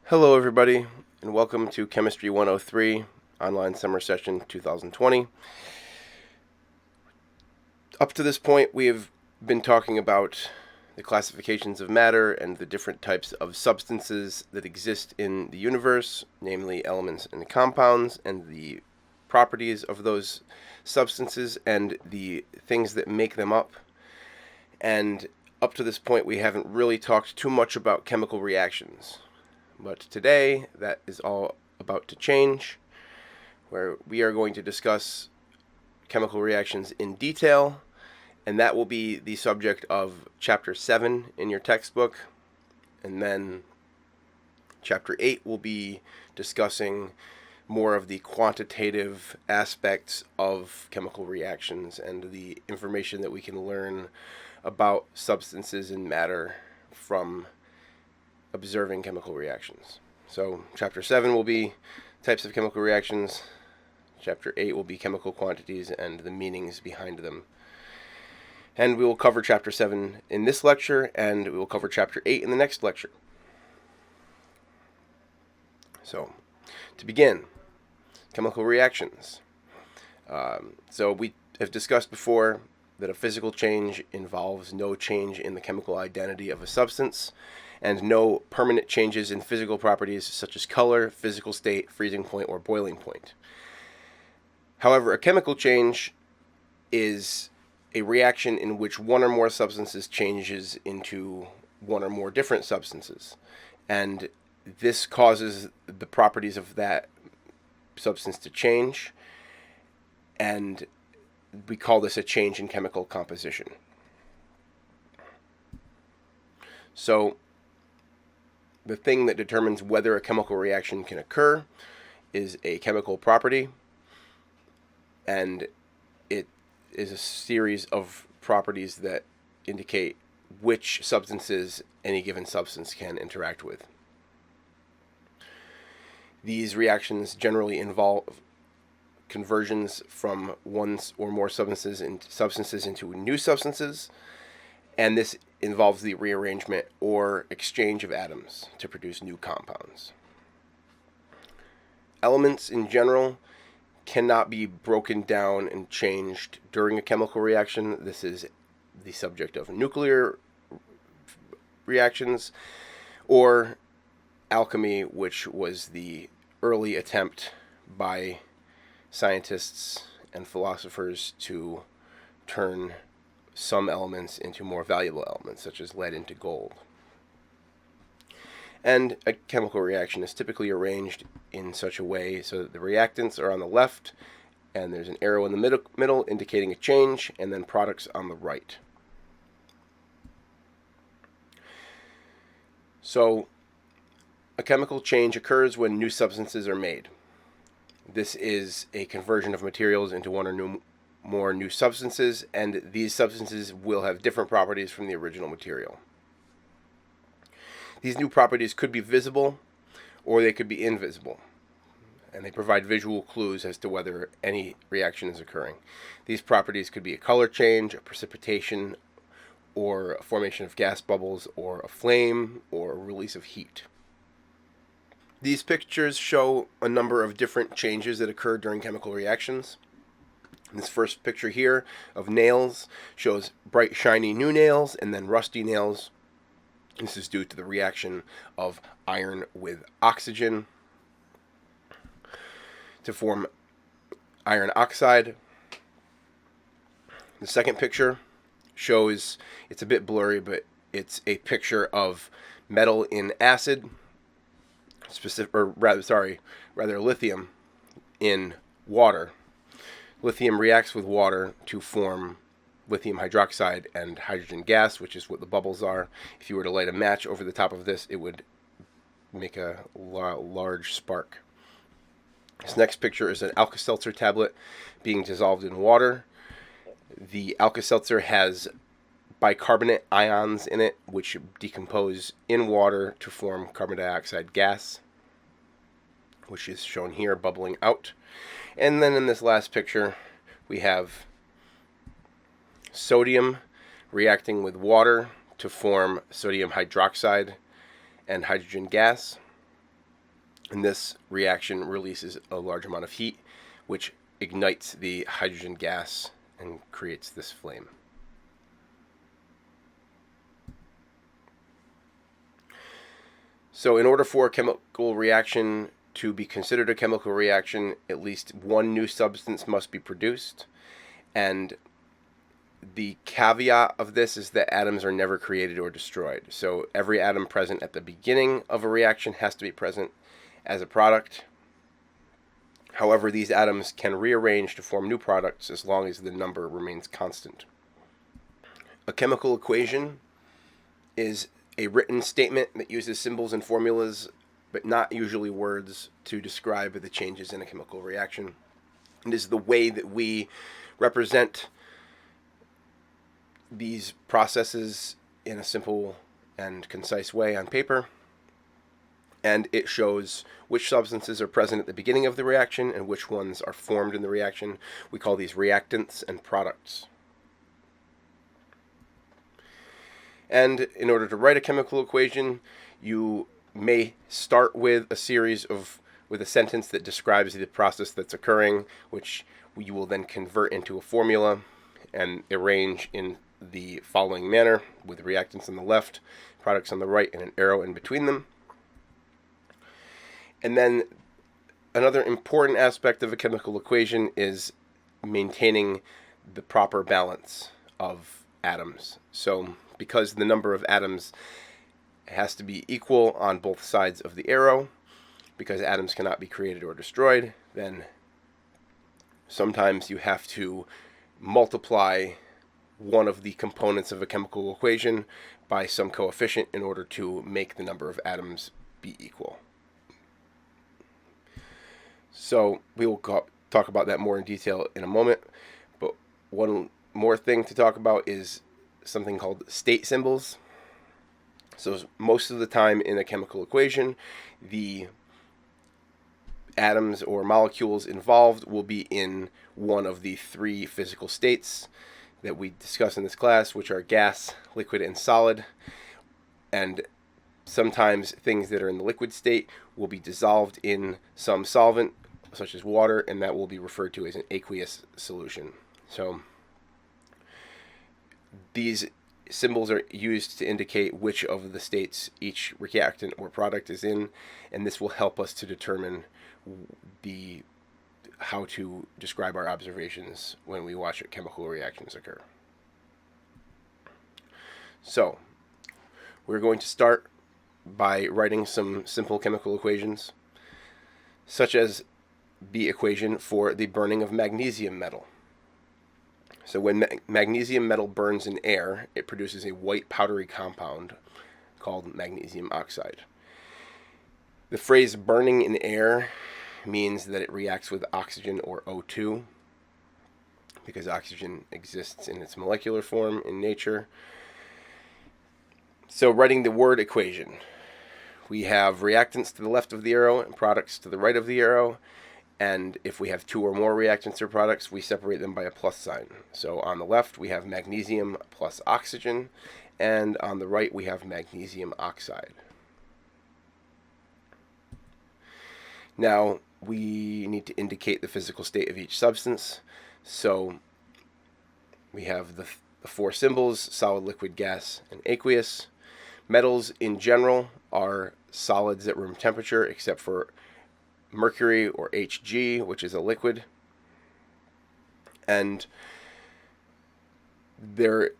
Hello everybody, and welcome to Chemistry 103 Online Summer Session 2020. Up to this point, we have been talking about the classifications of matter and the different types of substances that exist in the universe, namely elements and compounds, and the properties of those substances and the things that make them up. And up to this point, we haven't really talked too much about chemical reactions. But today, that is all about to change, where we are going to discuss chemical reactions in detail, and that will be the subject of Chapter 7 in your textbook. And then Chapter 8 will be discussing more of the quantitative aspects of chemical reactions and the information that we can learn about substances and matter from observing chemical reactions. So Chapter 7 will be types of chemical reactions. Chapter 8 will be chemical quantities and the meanings behind them. And we will cover Chapter 7 in this lecture, and we will cover Chapter 8 in the next lecture. So, to begin, chemical reactions. So we have discussed before that a physical change involves no change in the chemical identity of a substance, and no permanent changes in physical properties such as color, physical state, freezing point, or boiling point. However, a chemical change is a reaction in which one or more substances changes into one or more different substances, and this causes the properties of that substance to change, and we call this a change in chemical composition. So, the thing that determines whether a chemical reaction can occur is a chemical property, and it is a series of properties that indicate which substances any given substance can interact with. These reactions generally involve conversions from one or more substances into new substances, and this involves the rearrangement or exchange of atoms to produce new compounds. Elements in general cannot be broken down and changed during a chemical reaction. This is the subject of nuclear reactions or alchemy, which was the early attempt by scientists and philosophers to turn some elements into more valuable elements, such as lead into gold. And a chemical reaction is typically arranged in such a way so that the reactants are on the left, and there's an arrow in the middle indicating a change, and then products on the right. So, a chemical change occurs when new substances are made. This is a conversion of materials into one or more new substances, and these substances will have different properties from the original material. These new properties could be visible or they could be invisible, and they provide visual clues as to whether any reaction is occurring. These properties could be a color change, a precipitation, or a formation of gas bubbles, or a flame, or a release of heat. These pictures show a number of different changes that occur during chemical reactions. This first picture here of nails shows bright, shiny new nails and then rusty nails. This is due to the reaction of iron with oxygen to form iron oxide. The second picture shows, it's a bit blurry, but it's a picture of metal in acid, rather lithium in water. Lithium reacts with water to form lithium hydroxide and hydrogen gas, which is what the bubbles are. If you were to light a match over the top of this, it would make a large spark. This next picture is an Alka-Seltzer tablet being dissolved in water. The Alka-Seltzer has bicarbonate ions in it, which decompose in water to form carbon dioxide gas, which is shown here bubbling out. And then in this last picture, we have sodium reacting with water to form sodium hydroxide and hydrogen gas. And this reaction releases a large amount of heat, which ignites the hydrogen gas and creates this flame. So in order for a chemical reaction to be considered a chemical reaction, at least one new substance must be produced. And the caveat of this is that atoms are never created or destroyed. So every atom present at the beginning of a reaction has to be present as a product. However, these atoms can rearrange to form new products as long as the number remains constant. A chemical equation is a written statement that uses symbols and formulas, but not usually words, to describe the changes in a chemical reaction. It is the way that we represent these processes in a simple and concise way on paper. And it shows which substances are present at the beginning of the reaction and which ones are formed in the reaction. We call these reactants and products. And in order to write a chemical equation, you may start with a sentence that describes the process that's occurring, which you will then convert into a formula and arrange in the following manner, with reactants on the left, products on the right, and an arrow in between them. And then another important aspect of a chemical equation is maintaining the proper balance of atoms. So because the number of atoms has to be equal on both sides of the arrow, because atoms cannot be created or destroyed, then sometimes you have to multiply one of the components of a chemical equation by some coefficient in order to make the number of atoms be equal. So we will talk about that more in detail in a moment, but one more thing to talk about is something called state symbols. So most of the time in a chemical equation, the atoms or molecules involved will be in one of the three physical states that we discuss in this class, which are gas, liquid, and solid. And sometimes things that are in the liquid state will be dissolved in some solvent, such as water, and that will be referred to as an aqueous solution. So these symbols are used to indicate which of the states each reactant or product is in, and this will help us to determine how to describe our observations when we watch chemical reactions occur. So we're going to start by writing some simple chemical equations, such as the equation for the burning of magnesium metal. So when magnesium metal burns in air, it produces a white powdery compound called magnesium oxide. The phrase burning in air means that it reacts with oxygen or O2, because oxygen exists in its molecular form in nature. So writing the word equation, we have reactants to the left of the arrow and products to the right of the arrow. And if we have two or more reactants or products, we separate them by a plus sign. So on the left, we have magnesium plus oxygen, and on the right, we have magnesium oxide. Now, we need to indicate the physical state of each substance. So we have the four symbols: solid, liquid, gas, and aqueous. Metals in general are solids at room temperature, except for mercury, or Hg, which is a liquid. And the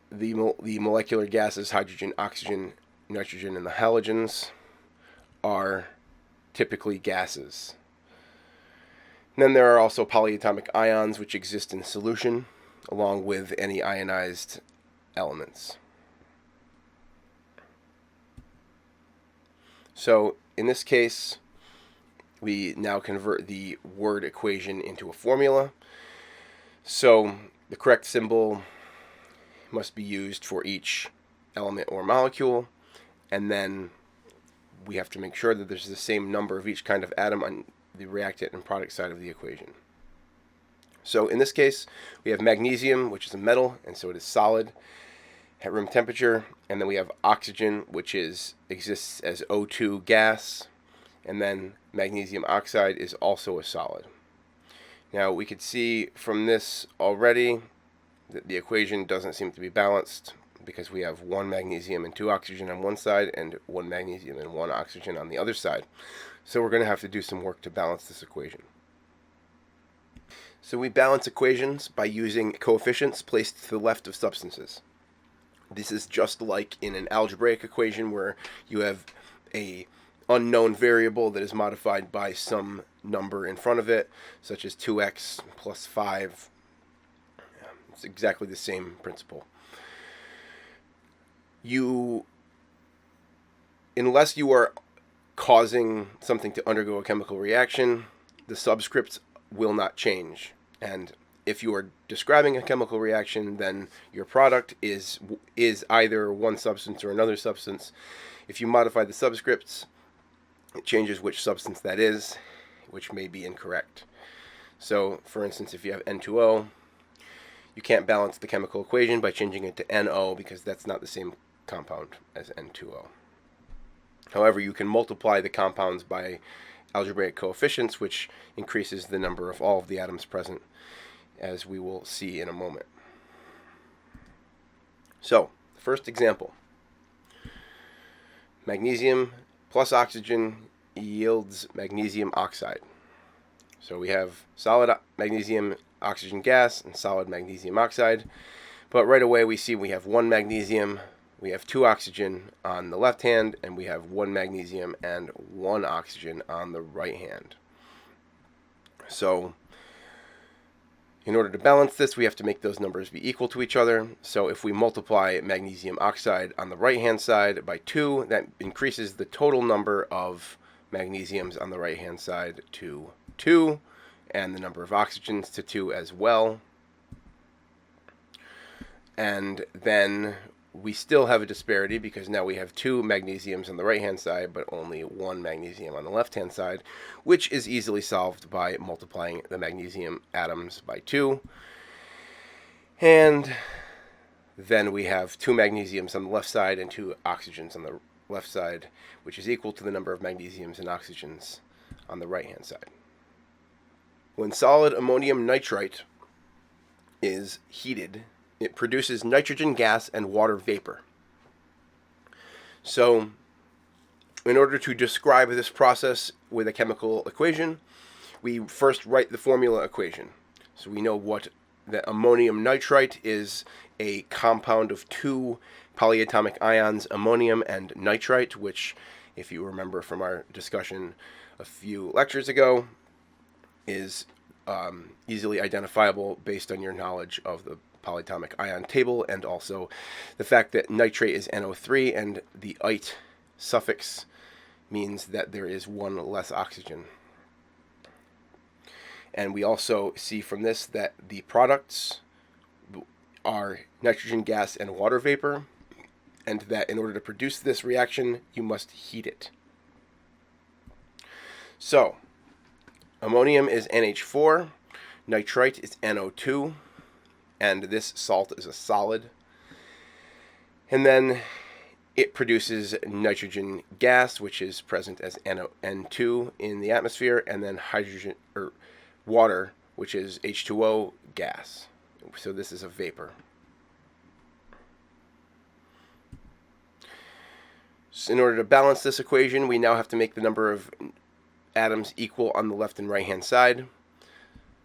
molecular gases, hydrogen, oxygen, nitrogen, and the halogens, are typically gases. And then there are also polyatomic ions, which exist in solution, along with any ionized elements. So in this case, we now convert the word equation into a formula. So the correct symbol must be used for each element or molecule, and then we have to make sure that there's the same number of each kind of atom on the reactant and product side of the equation. So in this case, we have magnesium, which is a metal, and so it is solid at room temperature, and then we have oxygen, which exists as O2 gas, and then magnesium oxide is also a solid. Now we could see from this already that the equation doesn't seem to be balanced, because we have 1 magnesium and 2 oxygen on one side and 1 magnesium and 1 oxygen on the other side. So we're going to have to do some work to balance this equation. So we balance equations by using coefficients placed to the left of substances. This is just like in an algebraic equation where you have a unknown variable that is modified by some number in front of it, such as 2x plus 5. It's exactly the same principle. Unless you are causing something to undergo a chemical reaction, the subscripts will not change. And if you are describing a chemical reaction, then your product is either one substance or another substance. If you modify the subscripts, it changes which substance that is, which may be incorrect. So, for instance, if you have N2O, you can't balance the chemical equation by changing it to NO, because that's not the same compound as N2O. However, you can multiply the compounds by algebraic coefficients, which increases the number of all of the atoms present, as we will see in a moment. So, first example. Magnesium plus oxygen yields magnesium oxide. So we have solid magnesium oxygen gas and solid magnesium oxide. But right away we see we have 1 magnesium, we have 2 oxygen on the left hand, and we have 1 magnesium and 1 oxygen on the right hand. So in order to balance this, we have to make those numbers be equal to each other. So if we multiply magnesium oxide on the right hand side by 2, that increases the total number of magnesiums on the right hand side to 2, and the number of oxygens to 2 as well. And then we still have a disparity, because now we have 2 magnesiums on the right hand side but only 1 magnesium on the left hand side, which is easily solved by multiplying the magnesium atoms by 2. And then we have 2 magnesiums on the left side and 2 oxygens on the left side, which is equal to the number of magnesiums and oxygens on the right hand side. When solid ammonium nitrite is heated, it produces nitrogen gas and water vapor. So, in order to describe this process with a chemical equation, we first write the formula equation. So we know what the ammonium nitrite is: a compound of 2 polyatomic ions, ammonium and nitrite, which, if you remember from our discussion a few lectures ago, is easily identifiable based on your knowledge of the polyatomic ion table, and also the fact that nitrate is NO3, and the "ite" suffix means that there is 1 less oxygen. And we also see from this that the products are nitrogen gas and water vapor, and that in order to produce this reaction, you must heat it. So, ammonium is NH4, nitrite is NO2, and this salt is a solid. And then it produces nitrogen gas, which is present as N2 in the atmosphere, and then hydrogen or water, which is H2O gas. So this is a vapor. So in order to balance this equation, we now have to make the number of atoms equal on the left and right hand side.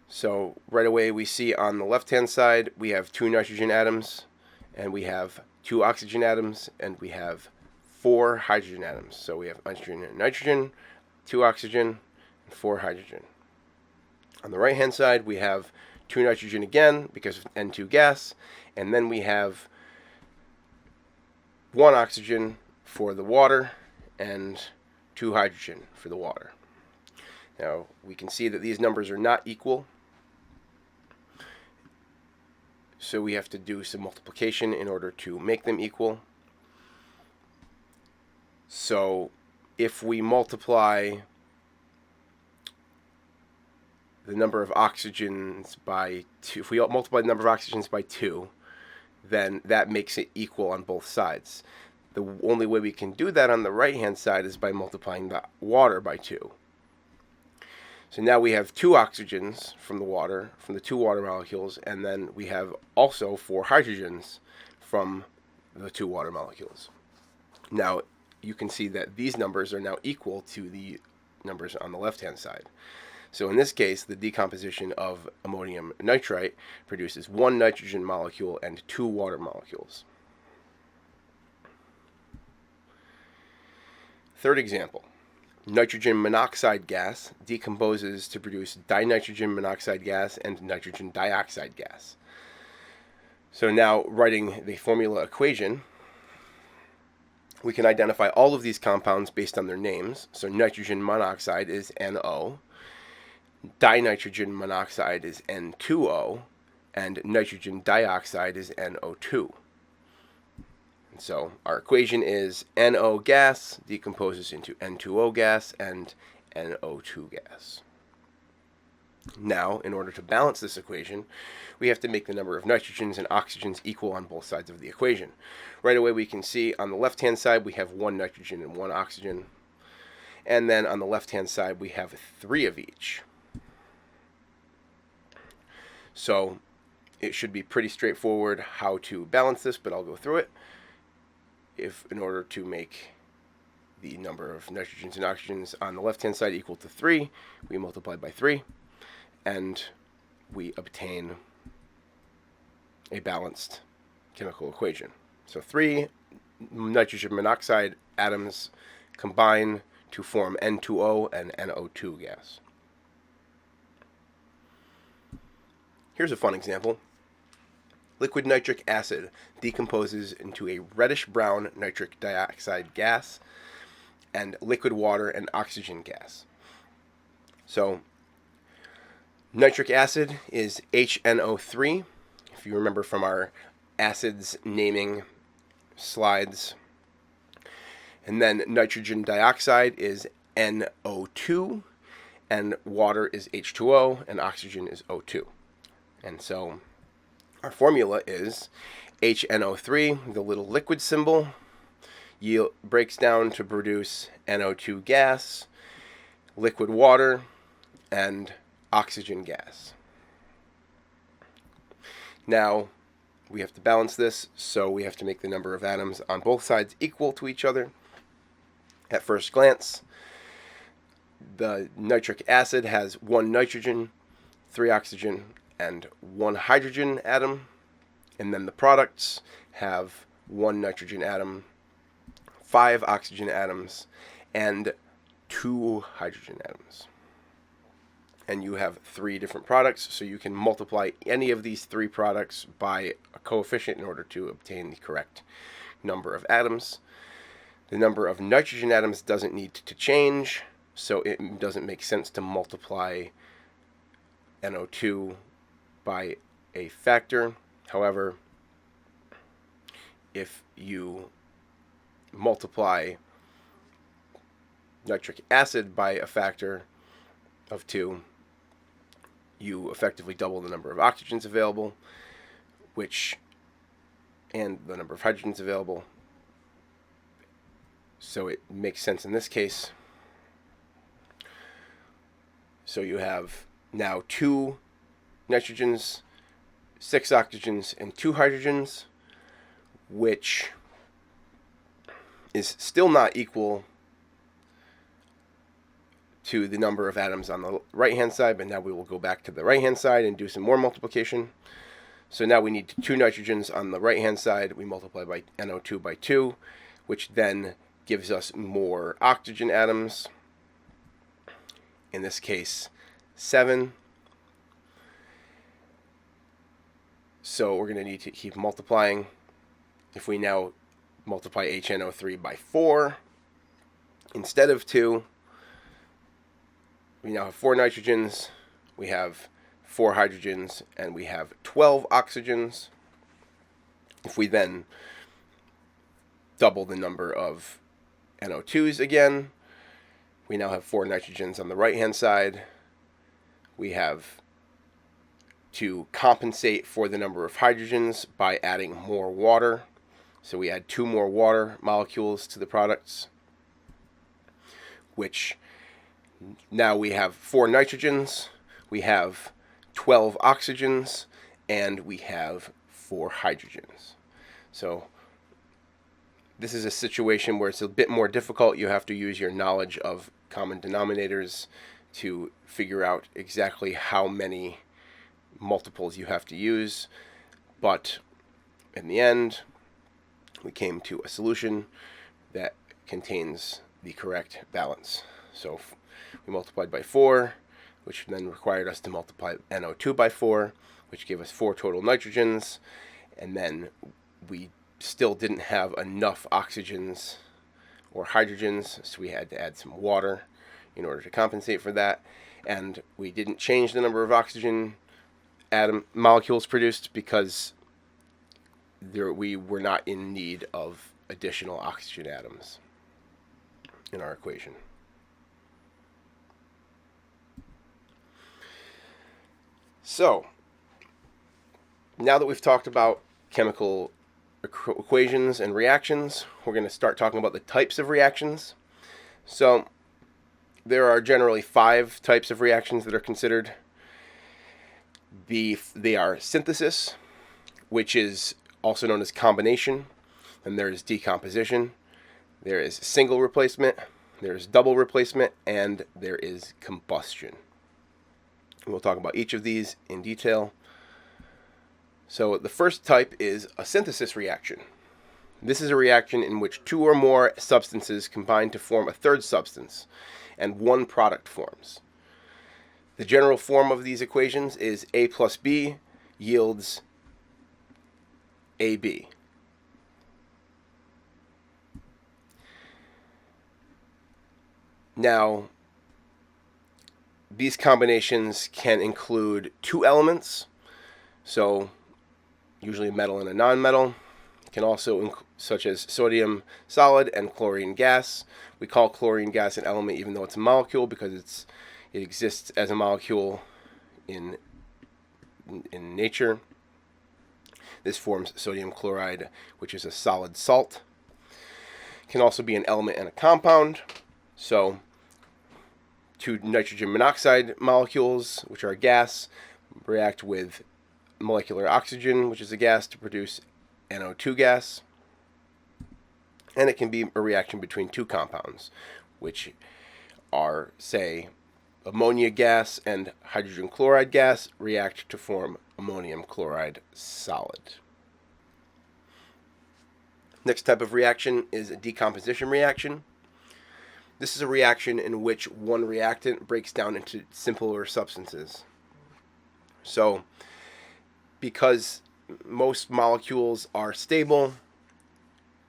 So right away we see on the left hand side we have 2 nitrogen atoms, and we have 2 oxygen atoms, and we have 4 hydrogen atoms. So we have nitrogen and nitrogen, 2 oxygen, and 4 hydrogen. On the right hand side we have 2 nitrogen again because of N2 gas, and then we have 1 oxygen for the water and 2 hydrogen for the water. Now we can see that these numbers are not equal, so we have to do some multiplication in order to make them equal. So if we multiply the number of oxygens by 2, if we multiply the number of oxygens by 2, then that makes it equal on both sides. The only way we can do that on the right-hand side is by multiplying the water by 2. So now we have 2 oxygens from the water, from the 2 water molecules, and then we have also 4 hydrogens from the 2 water molecules. Now, you can see that these numbers are now equal to the numbers on the left-hand side. So in this case, the decomposition of ammonium nitrite produces 1 nitrogen molecule and 2 water molecules. Third example. Nitrogen monoxide gas decomposes to produce dinitrogen monoxide gas and nitrogen dioxide gas. So now, writing the formula equation, we can identify all of these compounds based on their names. So nitrogen monoxide is NO, dinitrogen monoxide is N2O, and nitrogen dioxide is NO2. And so our equation is NO gas decomposes into N2O gas and NO2 gas. Now, in order to balance this equation, we have to make the number of nitrogens and oxygens equal on both sides of the equation. Right away we can see on the left-hand side we have 1 nitrogen and 1 oxygen. And then on the left-hand side we have 3 of each. So it should be pretty straightforward how to balance this, but I'll go through it. In order to make the number of nitrogens and oxygens on the left-hand side equal to 3, we multiply by 3, and we obtain a balanced chemical equation. So 3 nitrogen monoxide atoms combine to form N2O and NO2 gas. Here's a fun example. Liquid nitric acid decomposes into a reddish-brown nitric dioxide gas and liquid water and oxygen gas. So nitric acid is HNO3. If you remember from our acids naming slides. And then nitrogen dioxide is NO2, and water is H2O, and oxygen is O2. And so our formula is HNO3, the little liquid symbol, breaks down to produce NO2 gas, liquid water, and oxygen gas. Now, we have to balance this, so we have to make the number of atoms on both sides equal to each other. At first glance, the nitric acid has 1 nitrogen, 3 oxygen, and 1 hydrogen atom, and then the products have 1 nitrogen atom, 5 oxygen atoms, and 2 hydrogen atoms. And you have 3 different products, so you can multiply any of these 3 products by a coefficient in order to obtain the correct number of atoms. The number of nitrogen atoms doesn't need to change, so it doesn't make sense to multiply NO2 by a factor. However, if you multiply nitric acid by a factor of 2, you effectively double the number of oxygens available, and the number of hydrogens available. So it makes sense in this case. So you have now 2 nitrogens, 6 oxygens, and 2 hydrogens, which is still not equal to the number of atoms on the right-hand side, but now we will go back to the right-hand side and do some more multiplication. So now we need 2 nitrogens on the right-hand side. We multiply by NO2 by 2, which then gives us more oxygen atoms. In this case, 7. So we're going to need to keep multiplying. If we now multiply HNO3 by 4 instead of 2, we now have 4 nitrogens, we have 4 hydrogens, and we have 12 oxygens. If we then double the number of NO2s again, we now have 4 nitrogens on the right-hand side. We have to compensate for the number of hydrogens by adding more water. So we add 2 more water molecules to the products, which now we have 4 nitrogens, we have 12 oxygens, and we have 4 hydrogens. So this is a situation where it's a bit more difficult. You have to use your knowledge of common denominators to figure out exactly how many multiples you have to use. But in the end, we came to a solution that contains the correct balance. So we multiplied by 4, which then required us to multiply NO2 by 4, which gave us 4 total nitrogens, and then we still didn't have enough oxygens or hydrogens, so we had to add some water in order to compensate for that. And we didn't change the number of oxygen atom molecules produced because we were not in need of additional oxygen atoms in our equation. So now that we've talked about chemical equations and reactions, we're going to start talking about the types of reactions. So there are generally 5 types of reactions that are considered. They are synthesis, which is also known as combination. Then there is decomposition, there is single replacement, there is double replacement, and there is combustion. We'll talk about each of these in detail. So the first type is a synthesis reaction. This is a reaction in which 2 or more substances combine to form a third substance, and 1 product forms. The general form of these equations is A plus B yields AB. Now, these combinations can include 2 elements, so usually a metal and a nonmetal. It can also such as sodium solid and chlorine gas. We call chlorine gas an element even though it's a molecule because it exists as a molecule in nature. This forms sodium chloride, which is a solid salt. It can also be an element and a compound. So 2 nitrogen monoxide molecules, which are a gas, react with molecular oxygen, which is a gas, to produce NO2 gas. And it can be a reaction between 2 compounds, which are, say, ammonia gas and hydrogen chloride gas react to form ammonium chloride solid. Next type of reaction is a decomposition reaction. This is a reaction in which one reactant breaks down into simpler substances. So, because most molecules are stable,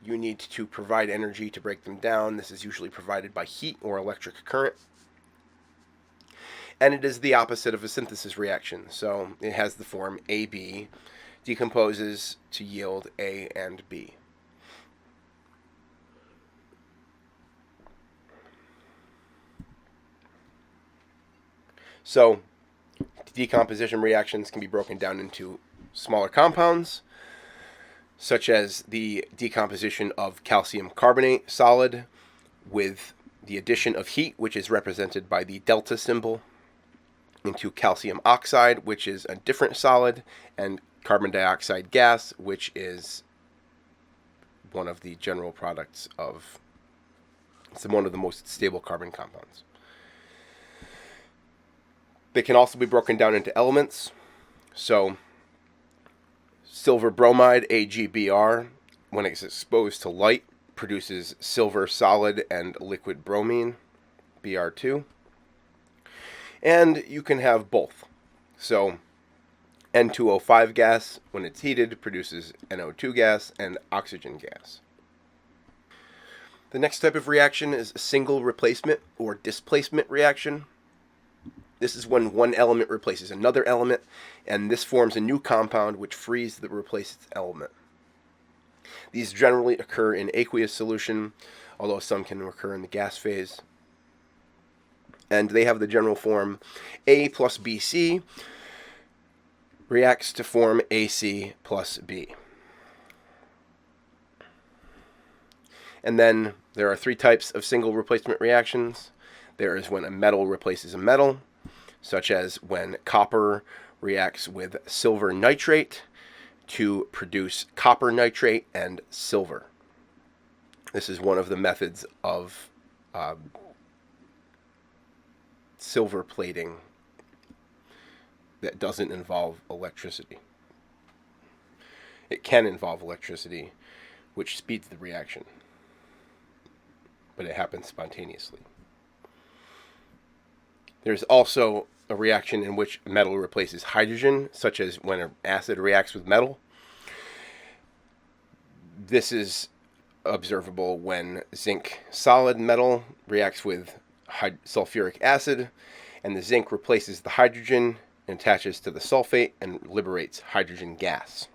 you need to provide energy to break them down. This is usually provided by heat or electric current. And it is the opposite of a synthesis reaction. So it has the form AB, decomposes to yield A and B. So decomposition reactions can be broken down into smaller compounds, such as the decomposition of calcium carbonate solid with the addition of heat, which is represented by the delta symbol, into calcium oxide, which is a different solid, and carbon dioxide gas, which is one of the general products of, it's one of the most stable carbon compounds. They can also be broken down into elements. So silver bromide, AgBr, when it's exposed to light, produces silver solid and liquid bromine, Br2. And you can have both. So N2O5 gas, when it's heated, produces NO2 gas and oxygen gas. The next type of reaction is a single replacement or displacement reaction. This is when one element replaces another element, and this forms a new compound which frees the replaced element. These generally occur in aqueous solution, although some can occur in the gas phase. And they have the general form A plus BC reacts to form AC plus B. And then there are three types of single replacement reactions. There is when a metal replaces a metal, such as when copper reacts with silver nitrate to produce copper nitrate and silver. This is one of the methods of silver plating that doesn't involve electricity. It can involve electricity, which speeds the reaction, but it happens spontaneously. There's also a reaction in which metal replaces hydrogen, such as when an acid reacts with metal. This is observable when zinc solid metal reacts with sulfuric acid, and the zinc replaces the hydrogen and attaches to the sulfate and liberates hydrogen gas.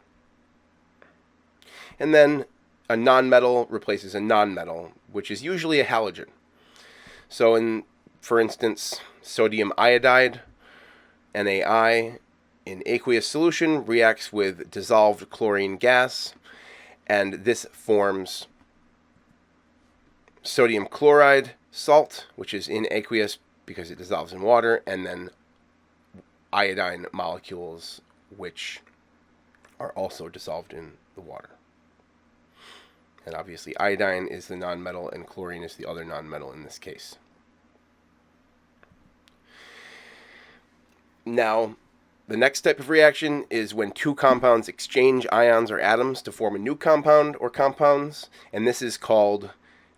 And then a nonmetal replaces a nonmetal, which is usually a halogen. So for instance, sodium iodide, NaI, in aqueous solution reacts with dissolved chlorine gas, and this forms sodium chloride salt, which is in aqueous because it dissolves in water, and then iodine molecules, which are also dissolved in the water. And obviously iodine is the nonmetal and chlorine is the other nonmetal in this case. Now, the next type of reaction is when two compounds exchange ions or atoms to form a new compound or compounds, and this is called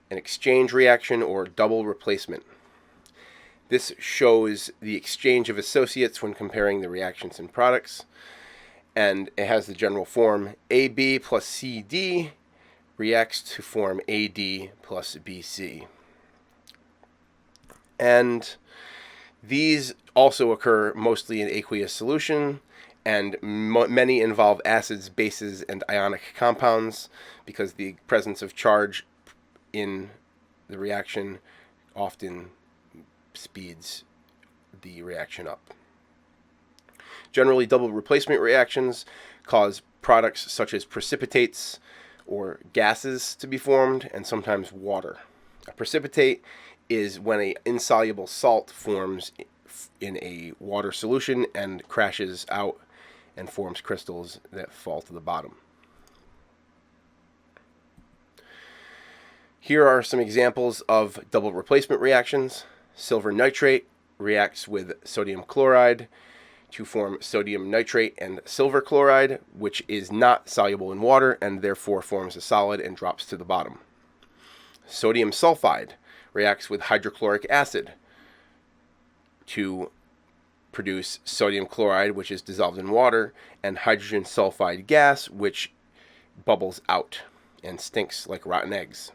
an exchange reaction or double replacement. This shows the exchange of associates when comparing the reactions and products, and it has the general form AB plus CD reacts to form AD plus BC. And these also occur mostly in aqueous solution, and many involve acids, bases, and ionic compounds because the presence of charge in the reaction often speeds the reaction up. Generally, double replacement reactions cause products such as precipitates or gases to be formed, and sometimes water. A precipitate is when an insoluble salt forms in a water solution and crashes out and forms crystals that fall to the bottom. Here are some examples of double replacement reactions. Silver nitrate reacts with sodium chloride to form sodium nitrate and silver chloride, which is not soluble in water and therefore forms a solid and drops to the bottom. Sodium sulfide reacts with hydrochloric acid to produce sodium chloride, which is dissolved in water, and hydrogen sulfide gas, which bubbles out and stinks like rotten eggs.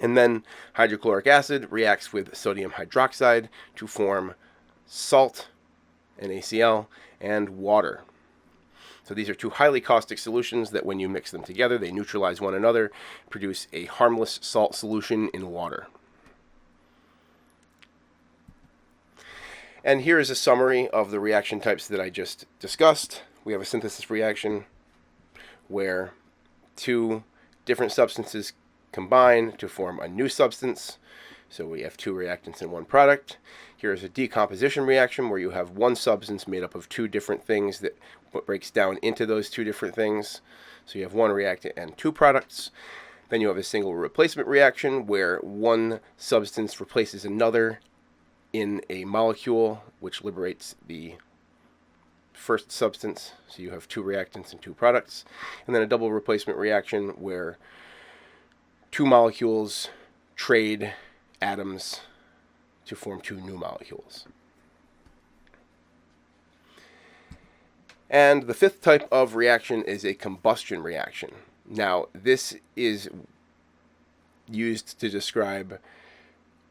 And then hydrochloric acid reacts with sodium hydroxide to form salt, NaCl, and water. So these are two highly caustic solutions that when you mix them together, they neutralize one another, produce a harmless salt solution in water. And here is a summary of the reaction types that I just discussed. We have a synthesis reaction where two different substances combine to form a new substance. So we have two reactants in one product. Here is a decomposition reaction where you have one substance made up of two different things that breaks down into those two different things. So you have one reactant and two products. Then you have a single replacement reaction where one substance replaces another in a molecule, which liberates the first substance. So you have two reactants and two products. And then a double replacement reaction where two molecules trade atoms to form two new molecules. And the fifth type of reaction is a combustion reaction. Now, this is used to describe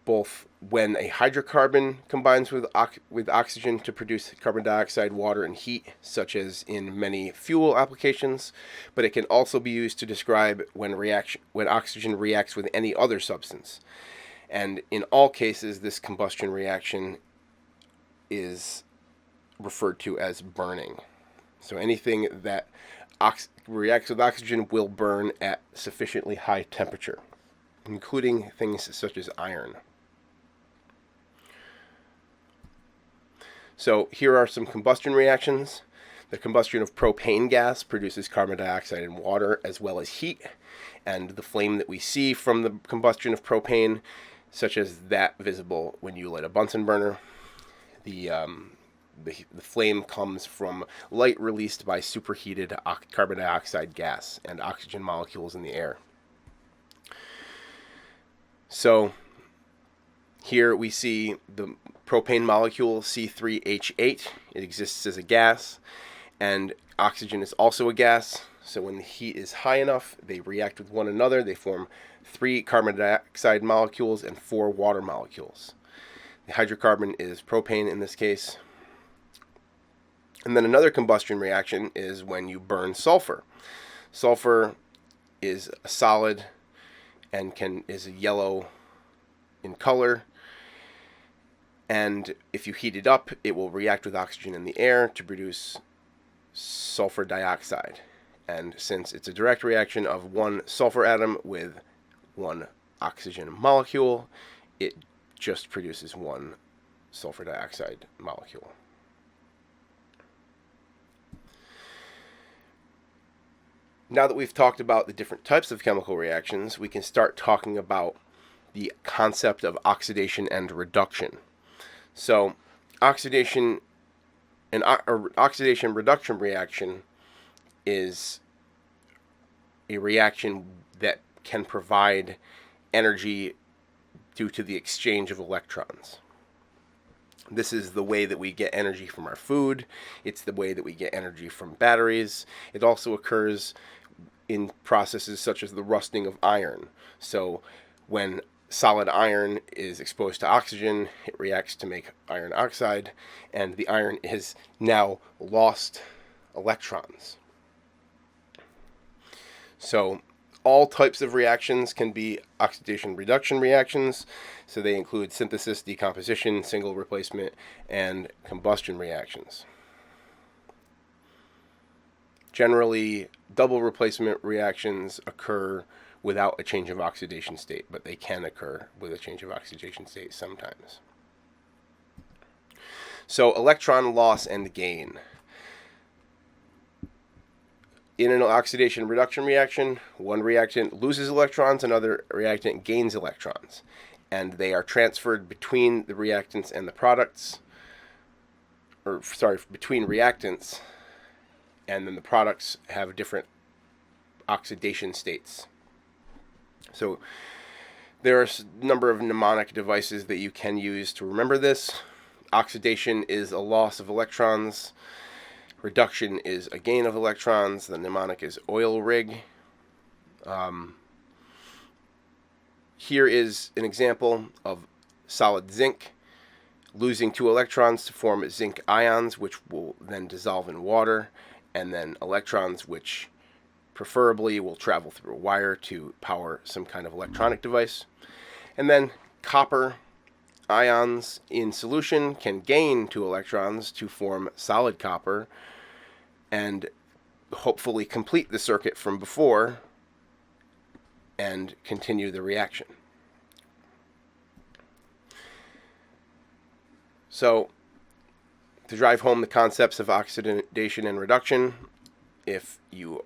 both when a hydrocarbon combines with oxygen to produce carbon dioxide, water, and heat, such as in many fuel applications, but it can also be used to describe when oxygen reacts with any other substance. And in all cases, this combustion reaction is referred to as burning. So anything that reacts with oxygen will burn at sufficiently high temperature, including things such as iron. So here are some combustion reactions. The combustion of propane gas produces carbon dioxide and water as well as heat, and the flame that we see from the combustion of propane, such as that visible when you light a Bunsen burner, the flame comes from light released by superheated carbon dioxide gas and oxygen molecules in the air. So here we see the propane molecule C3H8. It exists as a gas, and oxygen is also a gas. So when the heat is high enough, they react with one another. They form 3 carbon dioxide molecules and 4 water molecules. The hydrocarbon is propane in this case. And then another combustion reaction is when you burn sulfur. Sulfur is a solid and is yellow in color. And if you heat it up, it will react with oxygen in the air to produce sulfur dioxide. And since it's a direct reaction of one sulfur atom with one oxygen molecule, it just produces one sulfur dioxide molecule. Now that we've talked about the different types of chemical reactions, we can start talking about the concept of oxidation and reduction. So, oxidation reduction reaction is a reaction that can provide energy due to the exchange of electrons. This is the way that we get energy from our food. It's the way that we get energy from batteries. It also occurs in processes such as the rusting of iron. So when solid iron is exposed to oxygen, it reacts to make iron oxide, and the iron has now lost electrons. So all types of reactions can be oxidation-reduction reactions. So they include synthesis, decomposition, single replacement, and combustion reactions. Generally, double replacement reactions occur without a change of oxidation state, but they can occur with a change of oxidation state sometimes. So electron loss and gain. In an oxidation-reduction reaction, one reactant loses electrons, another reactant gains electrons, and they are transferred between the reactants and the products, between reactants, and then the products have different oxidation states. So there are a number of mnemonic devices that you can use to remember this. Oxidation is a loss of electrons. Reduction is a gain of electrons. The mnemonic is oil rig. Here is an example of solid zinc losing 2 electrons to form zinc ions, which will then dissolve in water, and then electrons, which preferably will travel through a wire to power some kind of electronic device. And then copper ions in solution can gain 2 electrons to form solid copper and hopefully complete the circuit from before and continue the reaction. So, to drive home the concepts of oxidation and reduction, if you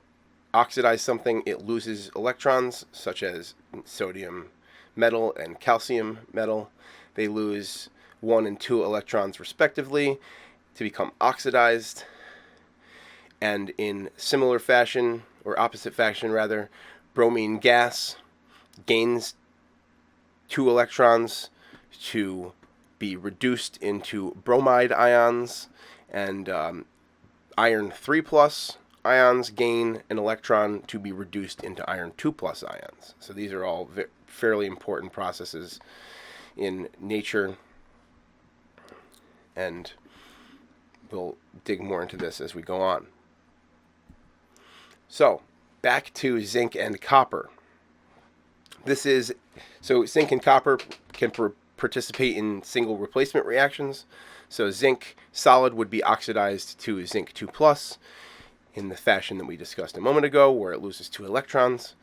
oxidize something, it loses electrons, such as sodium metal and calcium metal. They lose 1 and 2 electrons respectively to become oxidized. And in similar fashion, or opposite fashion rather, bromine gas gains 2 electrons to be reduced into bromide ions, and iron 3+ ions gain an electron to be reduced into iron 2+ ions. So these are all fairly important processes in nature, and we'll dig more into this as we go on. So back to zinc and copper. So zinc and copper can participate in single replacement reactions. So zinc solid would be oxidized to zinc 2+. in the fashion that we discussed a moment ago, where it loses 2 electrons.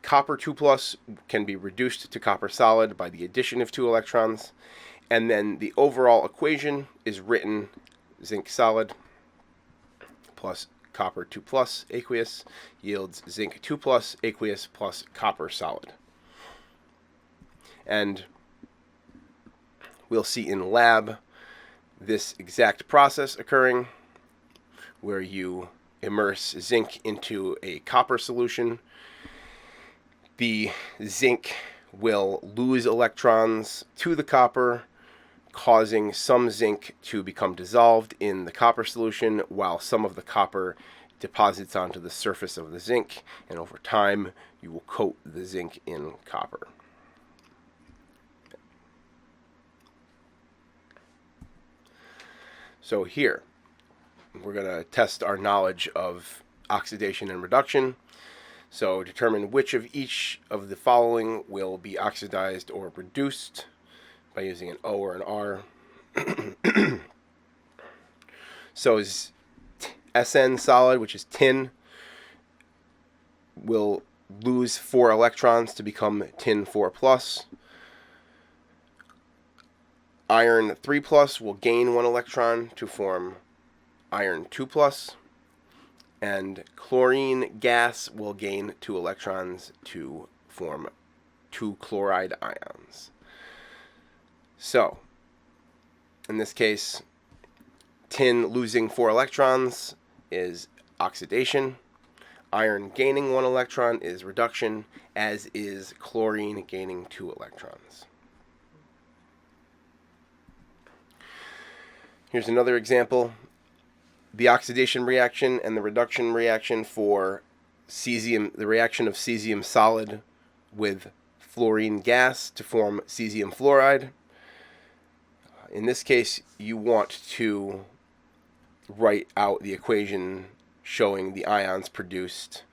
Copper 2+ can be reduced to copper solid by the addition of 2 electrons. And then the overall equation is written zinc solid plus copper 2+ aqueous yields zinc 2+ aqueous plus copper solid. And we'll see in lab this exact process occurring, where you immerse zinc into a copper solution. The zinc will lose electrons to the copper, causing some zinc to become dissolved in the copper solution, while some of the copper deposits onto the surface of the zinc, and over time you will coat the zinc in copper. So here, we're going to test our knowledge of oxidation and reduction. So determine which of each of the following will be oxidized or reduced by using an O or an R. So SN solid, which is tin, will lose 4 electrons to become tin 4+. Iron 3+ will gain 1 electron to form iron 2+. And chlorine gas will gain 2 electrons to form 2 chloride ions. So, in this case, tin losing 4 electrons is oxidation. Iron gaining 1 electron is reduction, as is chlorine gaining 2 electrons. Here's another example. The oxidation reaction and the reduction reaction for cesium, the reaction of cesium solid with fluorine gas to form cesium fluoride. In this case, you want to write out the equation showing the ions produced,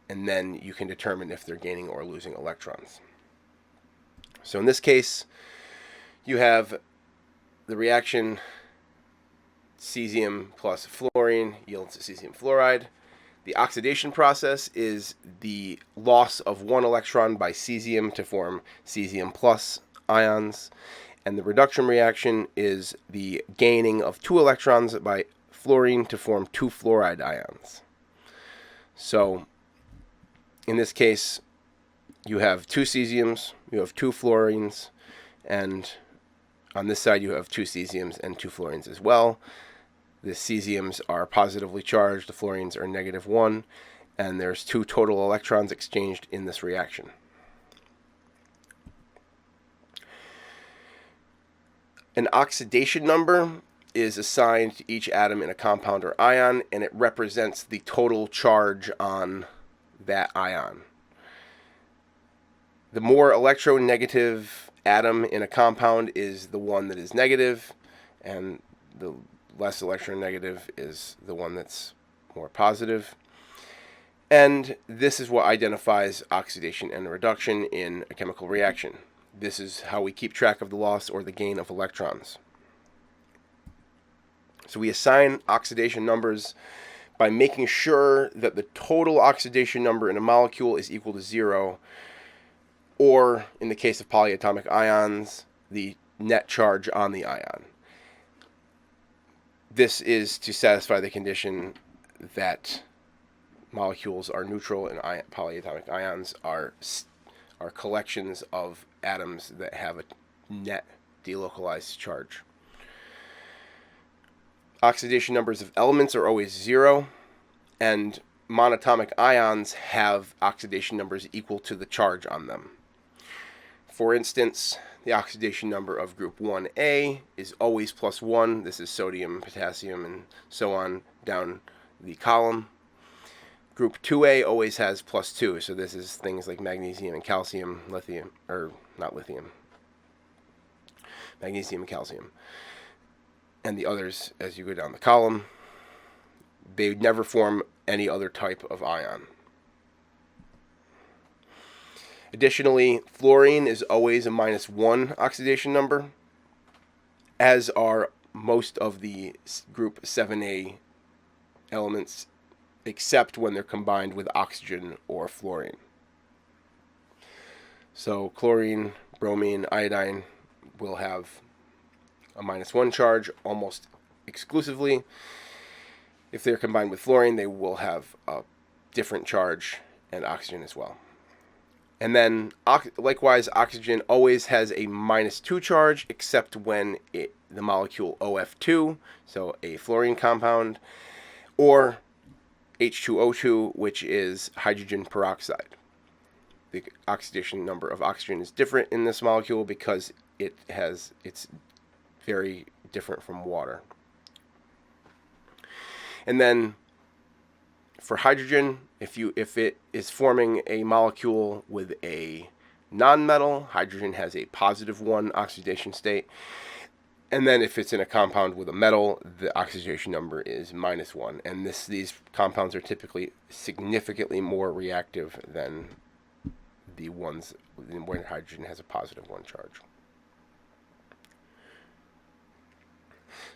and then you can determine if they're gaining or losing electrons. So in this case, you have the reaction cesium plus fluorine yields cesium fluoride. The oxidation process is the loss of 1 electron by cesium to form cesium plus ions, and the reduction reaction is the gaining of 2 electrons by fluorine to form 2 fluoride ions. So in this case, you have 2 cesiums, you have 2 fluorines, and on this side you have 2 cesiums and 2 fluorines as well. The cesiums are positively charged, the fluorines are -1, and there's 2 total electrons exchanged in this reaction. An oxidation number is assigned to each atom in a compound or ion, and it represents the total charge on that ion. The more electronegative atom in a compound is the one that is negative, and the less electronegative is the one that's more positive. And this is what identifies oxidation and reduction in a chemical reaction. This is how we keep track of the loss or the gain of electrons. So we assign oxidation numbers by making sure that the total oxidation number in a molecule is equal to 0, or in the case of polyatomic ions, the net charge on the ion. This is to satisfy the condition that molecules are neutral and polyatomic ions are collections of atoms that have a net delocalized charge. Oxidation numbers of elements are always 0, and monatomic ions have oxidation numbers equal to the charge on them. For instance, the oxidation number of group 1A is always +1. This is sodium, potassium, and so on down the column. Group 2A always has +2, so this is things like magnesium and calcium, lithium, or not lithium, magnesium and calcium. And the others, as you go down the column, they would never form any other type of ion. Additionally, fluorine is always a -1 oxidation number, as are most of the group 7A elements except when they're combined with oxygen or fluorine. So chlorine, bromine, iodine will have a -1 charge almost exclusively. If they're combined with fluorine, they will have a different charge, and oxygen as well. And then likewise, oxygen always has a -2 charge except when the molecule OF2, so a fluorine compound, or H2O2, which is hydrogen peroxide. The oxidation number of oxygen is different in this molecule because it's very different from water. And then for hydrogen, if it is forming a molecule with a nonmetal, hydrogen has a +1 oxidation state. And then if it's in a compound with a metal, the oxidation number is -1. And these compounds are typically significantly more reactive than the ones where hydrogen has a +1 charge.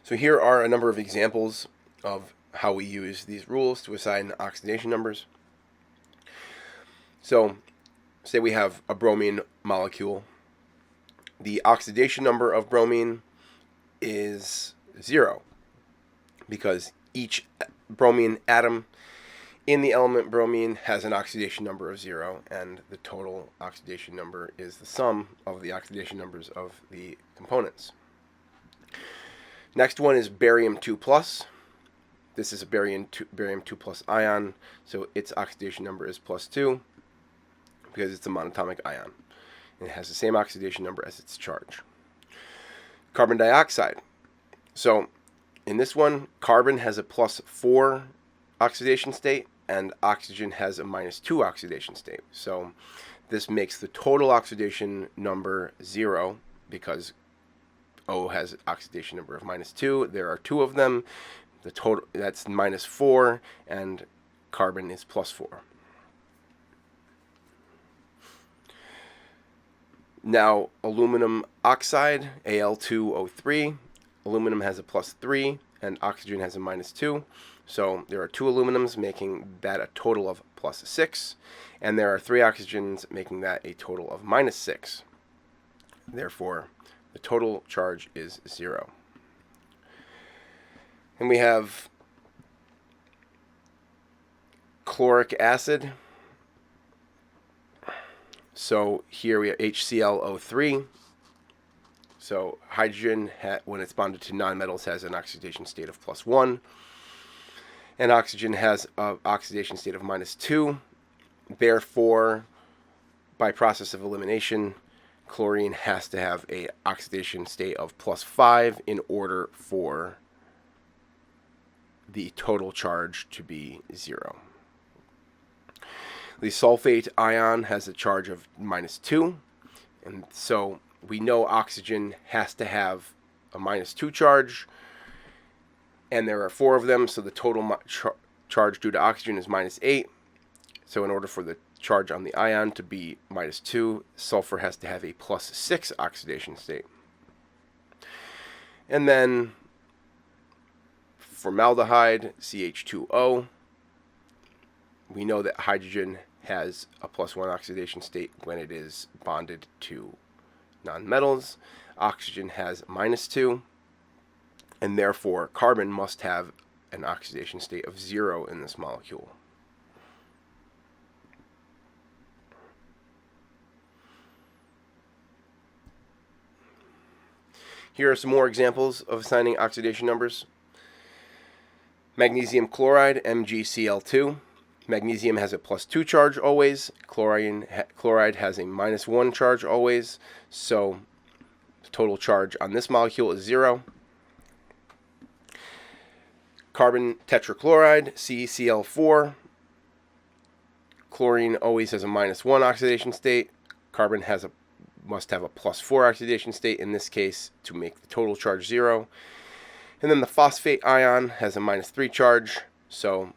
So here are a number of examples of how we use these rules to assign oxidation numbers. So say we have a bromine molecule. The oxidation number of bromine is 0 because each bromine atom in the element bromine has an oxidation number of 0, and the total oxidation number is the sum of the oxidation numbers of the components. Next one is barium 2+. This is a barium 2+ ion, so its oxidation number is +2 because it's a monatomic ion. And it has the same oxidation number as its charge. Carbon dioxide. So in this one, carbon has a +4 oxidation state, and oxygen has a -2 oxidation state. So this makes the total oxidation number 0 because O has an oxidation number of -2. There are 2 of them. The total, that's -4, and carbon is +4. Now, aluminum oxide, Al2O3. Aluminum has a +3, and oxygen has a -2. So there are 2 aluminums, making that a total of +6. And there are 3 oxygens, making that a total of -6. Therefore, the total charge is 0. And we have chloric acid. So here we have HClO3. So hydrogen, when it's bonded to nonmetals, has an oxidation state of +1. And oxygen has an oxidation state of -2. Therefore, by process of elimination, chlorine has to have an oxidation state of +5 in order for the total charge to be 0. The sulfate ion has a charge of -2, and so we know oxygen has to have a -2 charge, and there are 4 of them, so the total charge due to oxygen is -8. So in order for the charge on the ion to be -2, sulfur has to have a +6 oxidation state. And then formaldehyde, CH2O, we know that hydrogen has a +1 oxidation state when it is bonded to nonmetals. Oxygen has -2, and therefore carbon must have an oxidation state of 0 in this molecule. Here are some more examples of assigning oxidation numbers. Magnesium chloride, MgCl2. Magnesium has a +2 charge always. Chloride has a -1 charge always. So the total charge on this molecule is 0. Carbon tetrachloride, CCl4. Chlorine always has a -1 oxidation state. Carbon must have a +4 oxidation state in this case to make the total charge 0. And then the phosphate ion has a -3 charge, so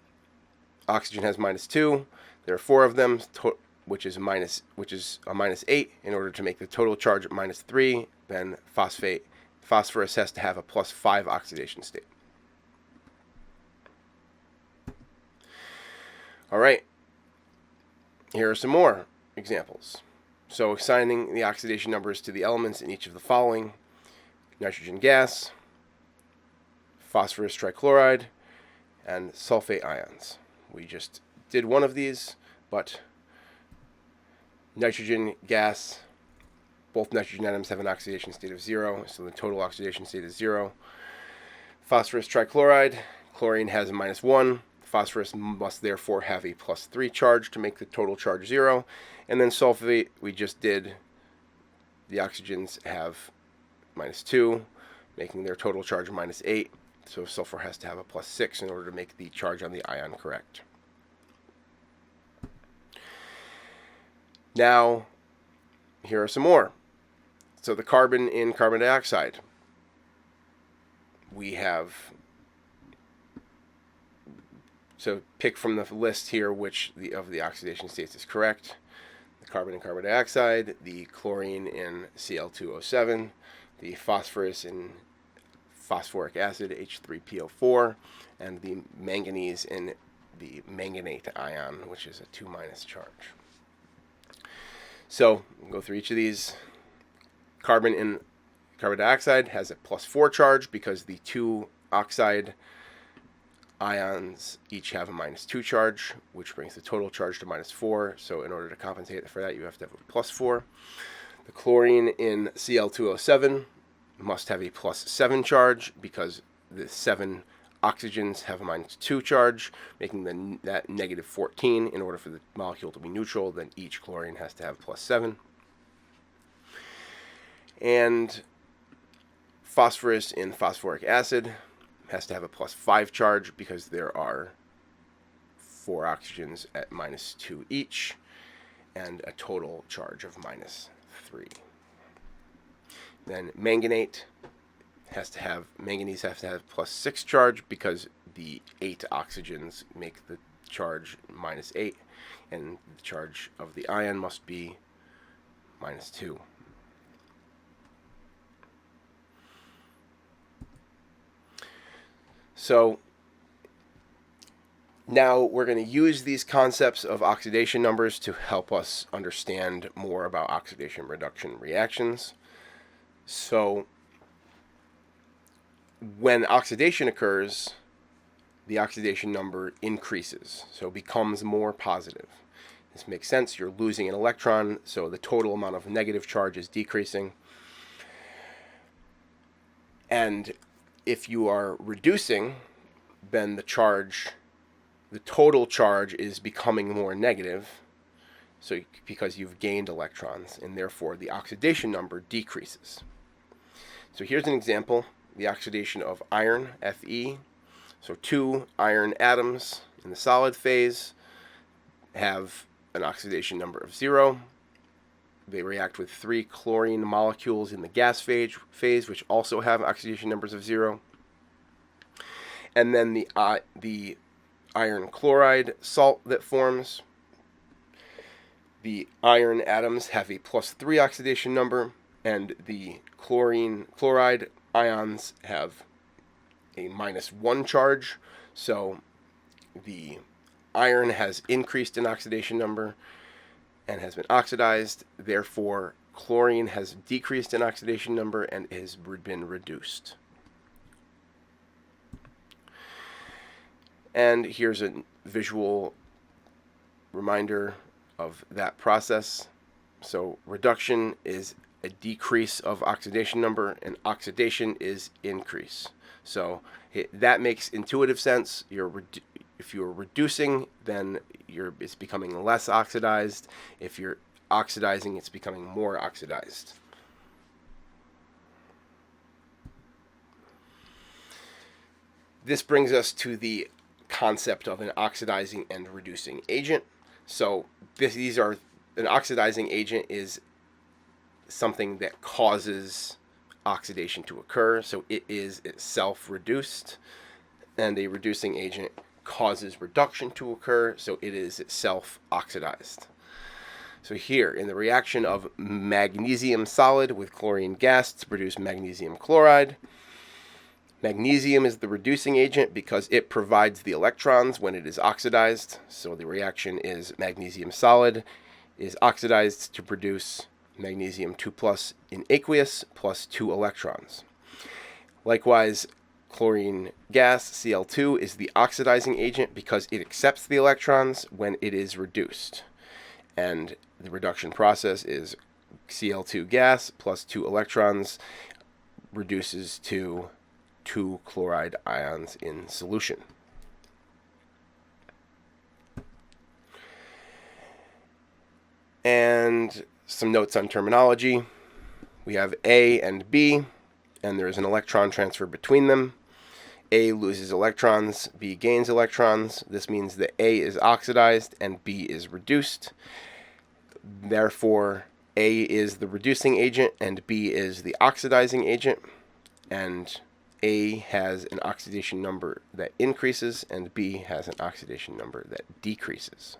oxygen has -2. There are 4 of them, which is a -8. In order to make the total charge -3, then phosphorus has to have a +5 oxidation state. All right, here are some more examples. So assigning the oxidation numbers to the elements in each of the following: nitrogen gas, phosphorus trichloride, and sulfate ions. We just did one of these, but nitrogen gas, both nitrogen atoms have an oxidation state of 0, so the total oxidation state is 0. Phosphorus trichloride, chlorine has a -1. Phosphorus must therefore have a +3 charge to make the total charge 0. And then sulfate, we just did, the oxygens have -2, making their total charge -8. So sulfur has to have a +6 in order to make the charge on the ion correct. Now, here are some more. So the carbon in carbon dioxide. We have, so pick from the list here which of the oxidation states is correct. The carbon in carbon dioxide, the chlorine in Cl2O7, the phosphorus in phosphoric acid, H3PO4, and the manganese in the manganate ion, which is a 2- charge. So we'll go through each of these. Carbon in carbon dioxide has a +4 charge because the two oxide ions each have a -2 charge, which brings the total charge to -4. So in order to compensate for that, you have to have a +4. The chlorine in Cl2O7 must have a +7 charge because the 7 oxygens have a -2 charge, making that -14. In order for the molecule to be neutral, then each chlorine has to have +7. And phosphorus in phosphoric acid has to have a +5 charge because there are 4 oxygens at -2 each, and a total charge of -3. Then manganate manganese has to have +6 charge because the 8 oxygens make the charge -8, and the charge of the ion must be -2. So now we're going to use these concepts of oxidation numbers to help us understand more about oxidation-reduction reactions. So when oxidation occurs, the oxidation number increases, so becomes more positive. This makes sense. You're losing an electron, so the total amount of negative charge is decreasing. And if you are reducing, then the total charge is becoming more negative, so because you've gained electrons, and therefore the oxidation number decreases. So here's an example: the oxidation of iron, Fe. So 2 iron atoms in the solid phase have an oxidation number of 0. They react with 3 chlorine molecules in the gas phase, which also have oxidation numbers of 0. And then the iron chloride salt that forms, the iron atoms have a +3 oxidation number, and the chloride ions have a -1 charge. So the iron has increased in oxidation number and has been oxidized. Therefore, chlorine has decreased in oxidation number and has been reduced. And here's a visual reminder of that process. So reduction is a decrease of oxidation number, and oxidation is increase. So that makes intuitive sense. If you're reducing, then it's becoming less oxidized. If you're oxidizing, it's becoming more oxidized. This brings us to the concept of an oxidizing and reducing agent. So an oxidizing agent is something that causes oxidation to occur, so it is itself reduced, and a reducing agent causes reduction to occur, so it is itself oxidized. So here, in the reaction of magnesium solid with chlorine gas to produce magnesium chloride, Magnesium is the reducing agent because it provides the electrons when it is oxidized. So the reaction is magnesium solid is oxidized to produce magnesium 2 plus in aqueous plus 2 electrons. Likewise, chlorine gas, Cl2, is the oxidizing agent because it accepts the electrons when it is reduced. And the reduction process is Cl2 gas plus 2 electrons reduces to 2 chloride ions in solution. And some notes on terminology. We have A and B, and there is an electron transfer between them. A loses electrons, B gains electrons. This means that A is oxidized and B is reduced. Therefore, A is the reducing agent and B is the oxidizing agent. And A has an oxidation number that increases and B has an oxidation number that decreases.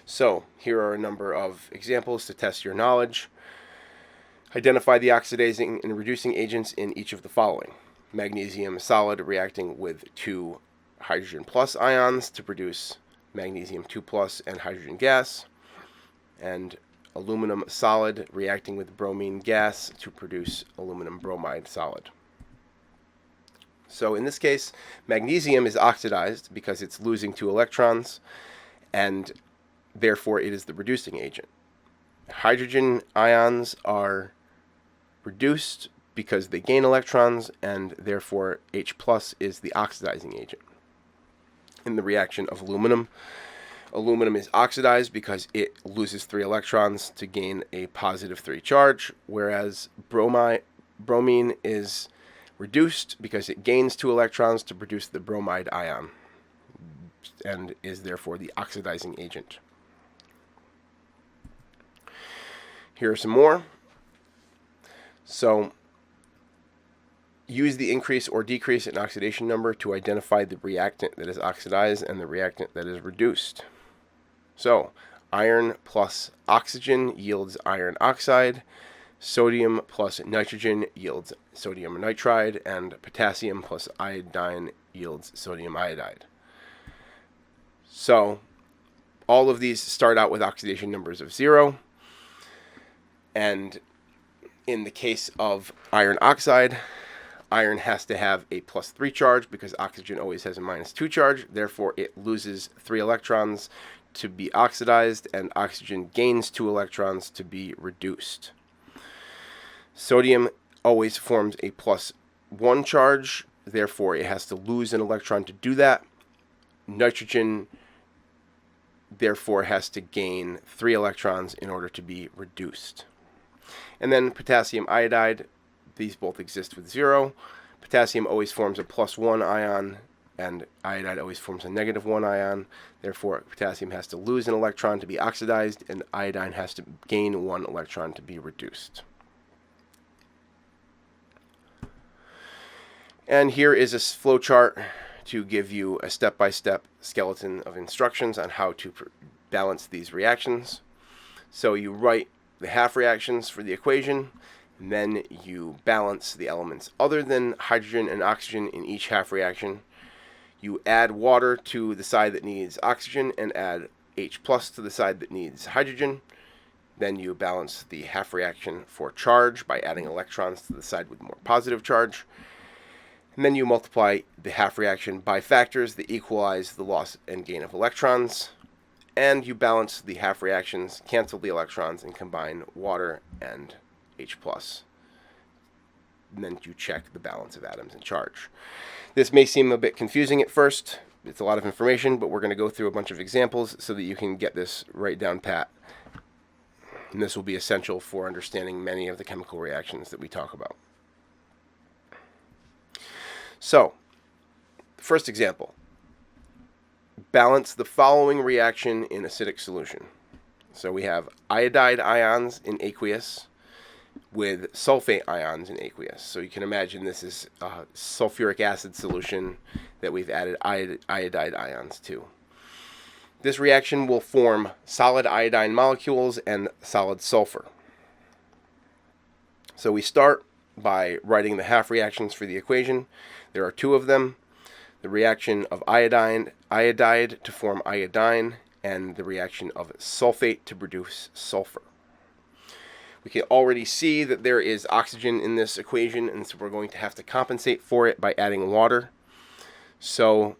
So, here are a number of examples to test your knowledge. Identify the oxidizing and reducing agents in each of the following. Magnesium solid reacting with 2 hydrogen plus ions to produce magnesium 2 plus and hydrogen gas. And aluminum solid reacting with bromine gas to produce aluminum bromide solid. So in this case, magnesium is oxidized because it's losing 2 electrons, and therefore it is the reducing agent. Hydrogen ions are reduced because they gain electrons, and therefore H plus is the oxidizing agent. In the reaction of aluminum, aluminum is oxidized because it loses 3 electrons to gain a positive 3 charge, whereas bromine is reduced because it gains 2 electrons to produce the bromide ion and is therefore the oxidizing agent. Here are some more. So, use the increase or decrease in oxidation number to identify the reactant that is oxidized and the reactant that is reduced. So, iron plus oxygen yields iron oxide, sodium plus nitrogen yields sodium nitride, and potassium plus iodine yields sodium iodide. So, all of these start out with oxidation numbers of 0, and in the case of iron oxide, iron has to have a plus 3 charge because oxygen always has a minus 2 charge. Therefore, it loses 3 electrons to be oxidized, and oxygen gains 2 electrons to be reduced. Sodium always forms a plus 1 charge. Therefore, it has to lose an electron to do that. Nitrogen, therefore, has to gain 3 electrons in order to be reduced. And then potassium iodide, these both exist with 0. Potassium always forms a plus 1 ion, and iodide always forms a negative 1 ion. Therefore, potassium has to lose an electron to be oxidized, and iodine has to gain 1 electron to be reduced. And here is a flowchart to give you a step-by-step skeleton of instructions on how to balance these reactions. So you write the half reactions for the equation, and then you balance the elements other than hydrogen and oxygen in each half reaction. You add water to the side that needs oxygen and add H plus to the side that needs hydrogen. Then you balance the half reaction for charge by adding electrons to the side with more positive charge. And then you multiply the half reaction by factors that equalize the loss and gain of electrons. And you balance the half reactions, cancel the electrons, and combine water and H plus. And then you check the balance of atoms and charge. This may seem a bit confusing at first. It's a lot of information, but we're going to go through a bunch of examples so that you can get this right down pat. And this will be essential for understanding many of the chemical reactions that we talk about. So, first example. Balance the following reaction in acidic solution. So we have iodide ions in aqueous with sulfate ions in aqueous. So you can imagine this is a sulfuric acid solution that we've added iodide ions to. This reaction will form solid iodine molecules and solid sulfur. So we start by writing the half reactions for the equation. There are two of them: the reaction of iodide to form iodine, and the reaction of sulfate to produce sulfur. We can already see that there is oxygen in this equation, and so we're going to have to compensate for it by adding water. So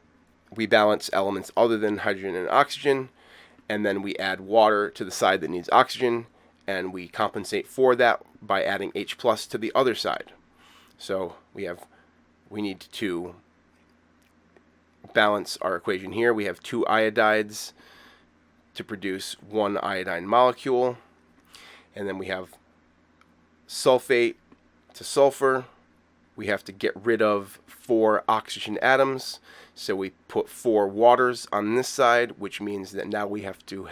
we balance elements other than hydrogen and oxygen, and then we add water to the side that needs oxygen, and we compensate for that by adding H plus to the other side. So we need to balance our equation here. We have two iodides to produce one iodine molecule, and then we have sulfate to sulfur. We have to get rid of 4 oxygen atoms, so we put 4 waters on this side, which means that now we have to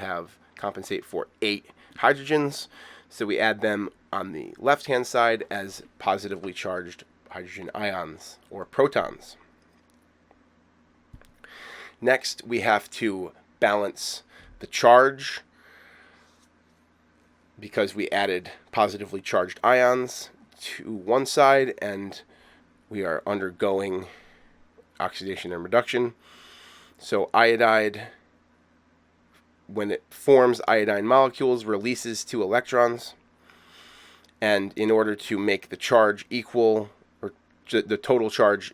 compensate for 8 hydrogens, so we add them on the left hand side as positively charged hydrogen ions or protons. Next, we have to balance the charge, because we added positively charged ions to one side and we are undergoing oxidation and reduction. So iodide, when it forms iodine molecules, releases 2 electrons, and in order to make the charge equal, or the total charge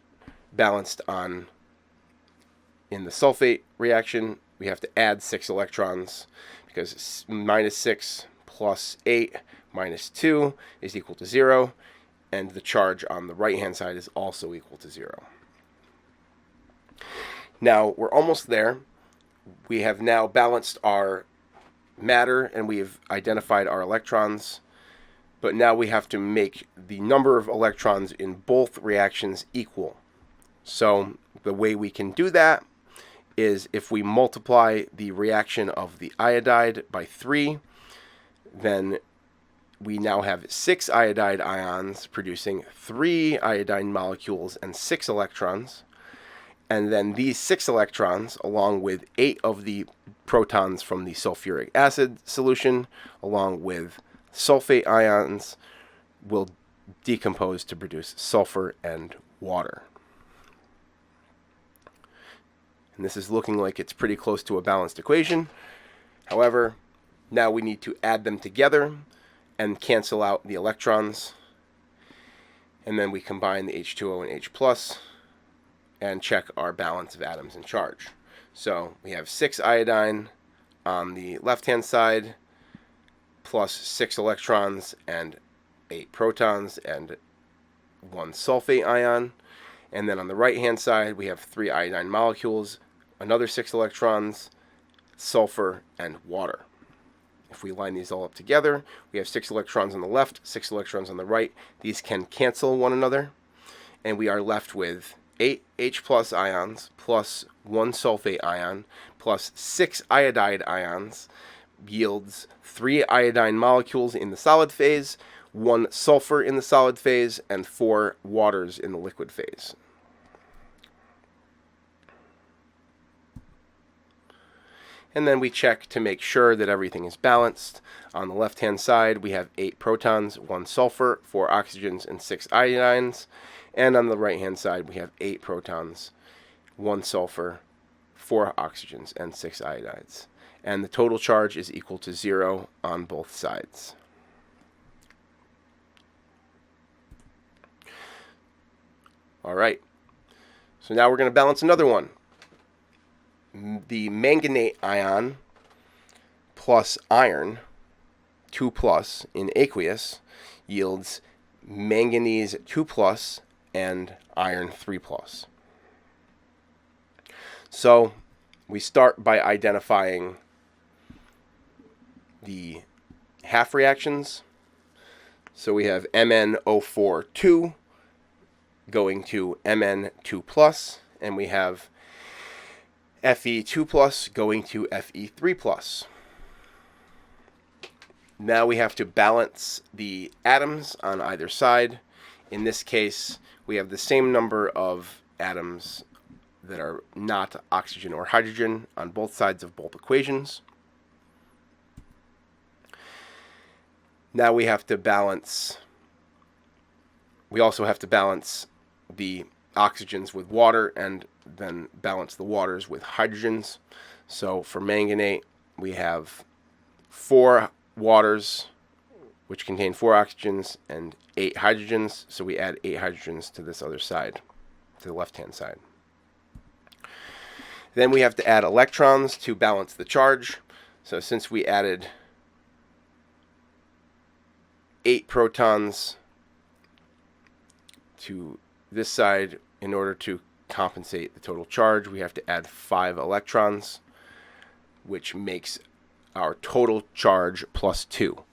balanced in the sulfate reaction, we have to add 6 electrons, because minus 6 plus 8 minus 2 is equal to 0, and the charge on the right hand side is also equal to 0. Now we're almost there. We have now balanced our matter and we have identified our electrons, but now we have to make the number of electrons in both reactions equal. So the way we can do that is if we multiply the reaction of the iodide by 3, then we now have 6 iodide ions producing 3 iodine molecules and 6 electrons. And then these 6 electrons, along with 8 of the protons from the sulfuric acid solution, along with sulfate ions, will decompose to produce sulfur and water. And this is looking like it's pretty close to a balanced equation. However, now we need to add them together and cancel out the electrons. And then we combine the H2O and H plus and check our balance of atoms and charge. So we have 6 iodine on the left-hand side, plus 6 electrons and 8 protons and 1 sulfate ion. And then on the right-hand side, we have 3 iodine molecules, another 6 electrons, sulfur, and water. If we line these all up together, we have 6 electrons on the left, 6 electrons on the right. These can cancel one another, and we are left with 8 H plus ions plus 1 sulfate ion plus 6 iodide ions yields 3 iodine molecules in the solid phase, 1 sulfur in the solid phase, and 4 waters in the liquid phase. And then we check to make sure that everything is balanced. On the left-hand side, we have 8 protons, 1 sulfur, 4 oxygens, and 6 iodines. And on the right-hand side, we have 8 protons, 1 sulfur, 4 oxygens, and 6 iodides. And the total charge is equal to 0 on both sides. All right. So now we're going to balance another one. The manganate ion plus iron, 2 plus in aqueous, yields manganese 2 plus and iron 3 plus. So we start by identifying the half reactions. So we have MnO4 going to Mn2 plus, and we have Fe2 plus going to Fe3 plus. Now we have to balance the atoms on either side. In this case, we have the same number of atoms that are not oxygen or hydrogen on both sides of both equations. Now we have to balance we also have to balance the oxygens with water and then balance the waters with hydrogens. So for manganate, we have 4 waters, which contain 4 oxygens and 8 hydrogens. So we add 8 hydrogens to this other side, to the left-hand side. Then we have to add electrons to balance the charge. So since we added 8 protons to this side, in order to compensate the total charge, we have to add 5 electrons, which makes our total charge plus 2.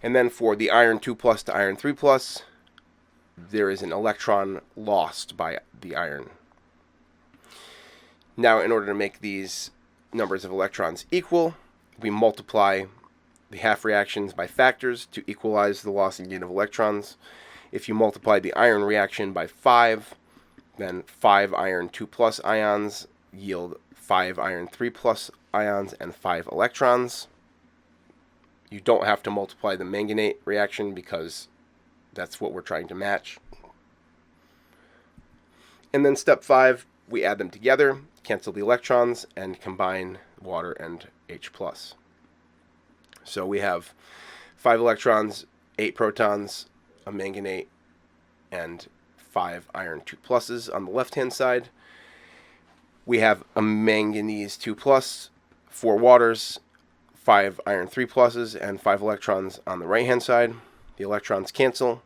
And then for the iron 2 plus to iron 3 plus, there is an electron lost by the iron. Now, in order to make these numbers of electrons equal, we multiply the half reactions by factors to equalize the loss and gain of electrons. If you multiply the iron reaction by 5, then 5 iron 2 plus ions yield 5 iron 3 plus ions and 5 electrons. You don't have to multiply the manganate reaction because that's what we're trying to match. And then step 5, we add them together, cancel the electrons, and combine water and H+. So we have 5 electrons, 8 protons, a manganate, and 5 iron 2 pluses on the left-hand side. We have a manganese 2 plus, 4 waters, 5 iron 3 pluses, and 5 electrons on the right-hand side. The electrons cancel,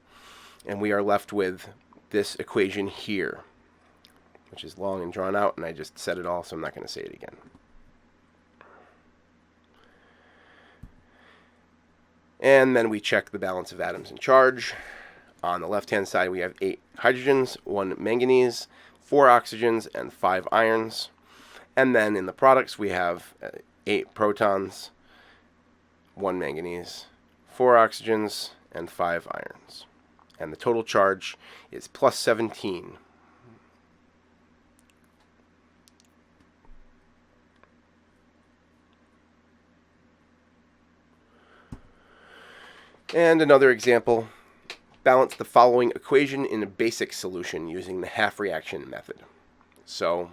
and we are left with this equation here, which is long and drawn out, and I just said it all, so I'm not going to say it again. And then we check the balance of atoms and charge. On the left-hand side, we have 8 hydrogens, 1 manganese, 4 oxygens, and 5 irons. And then in the products, we have 8 protons, 1 manganese, 4 oxygens, and 5 irons. And the total charge is plus 17. And another example, balance the following equation in a basic solution using the half reaction method. So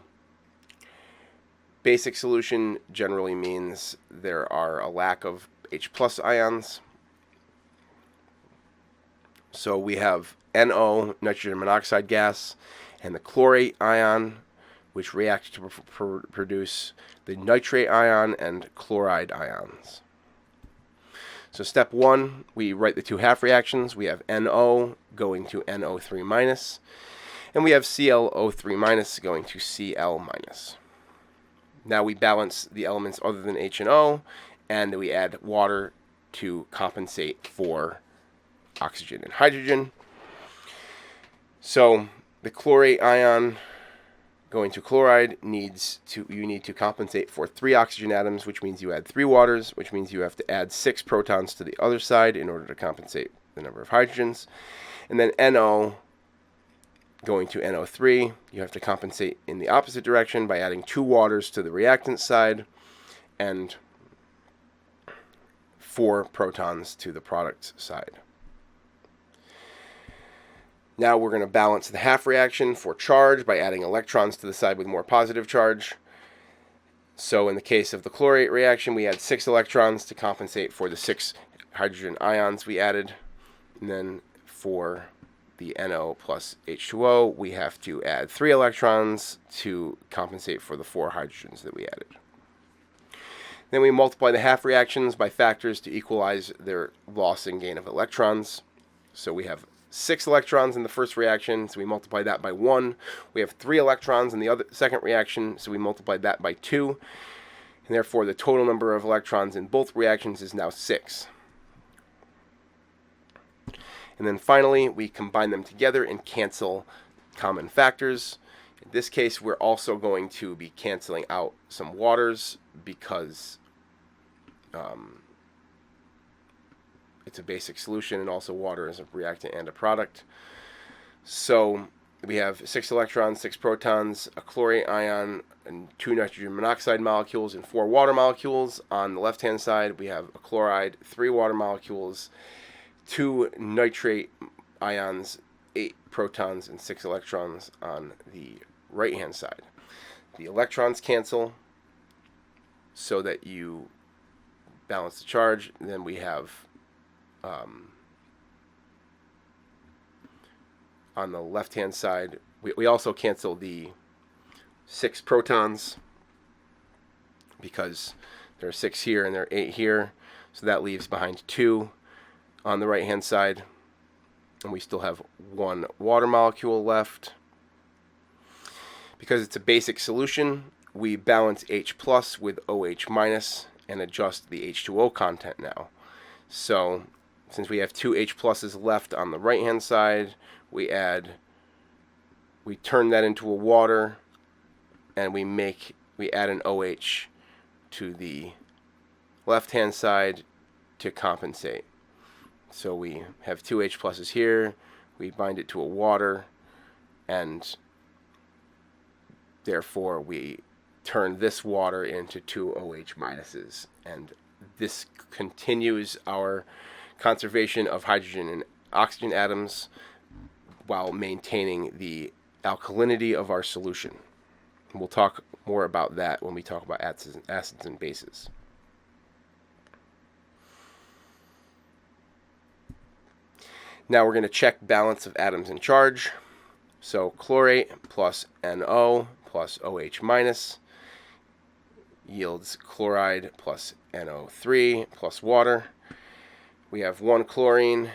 basic solution generally means there are a lack of H plus ions. So we have NO, nitrogen monoxide gas, and the chlorate ion, which react to produce the nitrate ion and chloride ions. So step 1, we write the 2 half reactions. We have NO going to NO3 minus, and we have ClO3 minus going to Cl minus. Now we balance the elements other than H and O, and we add water to compensate for oxygen and hydrogen. So the chlorate ion going to chloride you need to compensate for 3 oxygen atoms, which means you add 3 waters, which means you have to add 6 protons to the other side in order to compensate the number of hydrogens. And then NO going to NO3, you have to compensate in the opposite direction by adding 2 waters to the reactant side and 4 protons to the product side. Now we're going to balance the half reaction for charge by adding electrons to the side with more positive charge. So in the case of the chlorate reaction, we add 6 electrons to compensate for the 6 hydrogen ions we added. And then for the NO plus H2O, we have to add 3 electrons to compensate for the 4 hydrogens that we added. Then we multiply the half reactions by factors to equalize their loss and gain of electrons. So we have 6 electrons in the first reaction, so we multiply that by 1. We have 3 electrons in the second reaction, so we multiply that by 2. And therefore, the total number of electrons in both reactions is now 6. And then finally, we combine them together and cancel common factors. In this case, we're also going to be canceling out some waters because it's a basic solution, and also water is a reactant and a product. So we have 6 electrons, 6 protons, a chlorate ion, and 2 nitrogen monoxide molecules, and 4 water molecules. On the left-hand side, we have a chloride, 3 water molecules, 2 nitrate ions, 8 protons, and 6 electrons on the right-hand side. The electrons cancel so that you balance the charge. And then we have on the left-hand side, we also cancel the 6 protons because there are 6 here and there are 8 here. So that leaves behind 2 on the right-hand side. And we still have 1 water molecule left. Because it's a basic solution, we balance H plus with OH minus and adjust the H2O content now. So since we have 2 H pluses left on the right-hand side, we turn that into a water, and we add an OH to the left-hand side to compensate. So we have 2 H pluses here, we bind it to a water, and therefore we turn this water into 2 OH minuses. And this continues our conservation of hydrogen and oxygen atoms while maintaining the alkalinity of our solution. And we'll talk more about that when we talk about acids and bases. Now we're going to check balance of atoms and charge. So chlorate plus NO plus OH minus yields chloride plus NO3 plus water. We have 1 chlorine,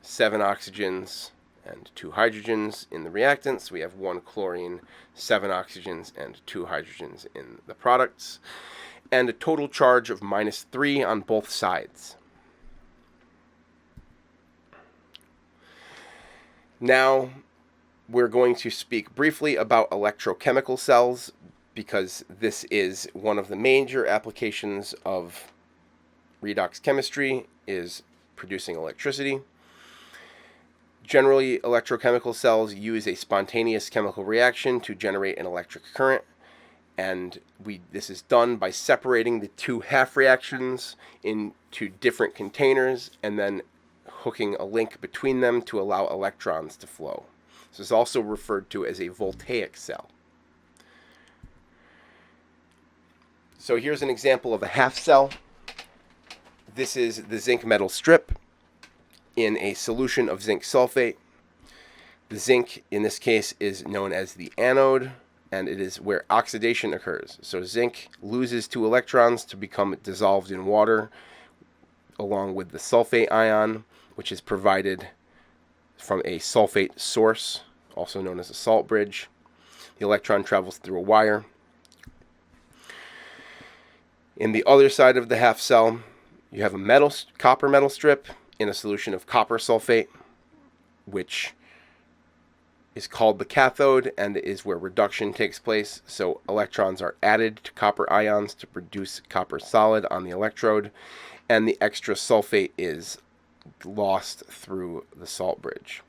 7 oxygens, and 2 hydrogens in the reactants. We have 1 chlorine, 7 oxygens, and 2 hydrogens in the products, and a total charge of -3 on both sides. Now we're going to speak briefly about electrochemical cells, because this is one of the major applications of redox chemistry, is producing electricity. Generally, electrochemical cells use a spontaneous chemical reaction to generate an electric current, and this is done by separating the 2 half reactions into different containers and then hooking a link between them to allow electrons to flow. This is also referred to as a voltaic cell. So here's an example of a half cell. This is the zinc metal strip in a solution of zinc sulfate. The zinc, in this case, is known as the anode, and it is where oxidation occurs. So zinc loses 2 electrons to become dissolved in water, along with the sulfate ion, which is provided from a sulfate source, also known as a salt bridge. The electron travels through a wire. In the other side of the half cell, you have a copper metal strip in a solution of copper sulfate, which is called the cathode and is where reduction takes place. So electrons are added to copper ions to produce copper solid on the electrode, and the extra sulfate is lost through the salt bridge.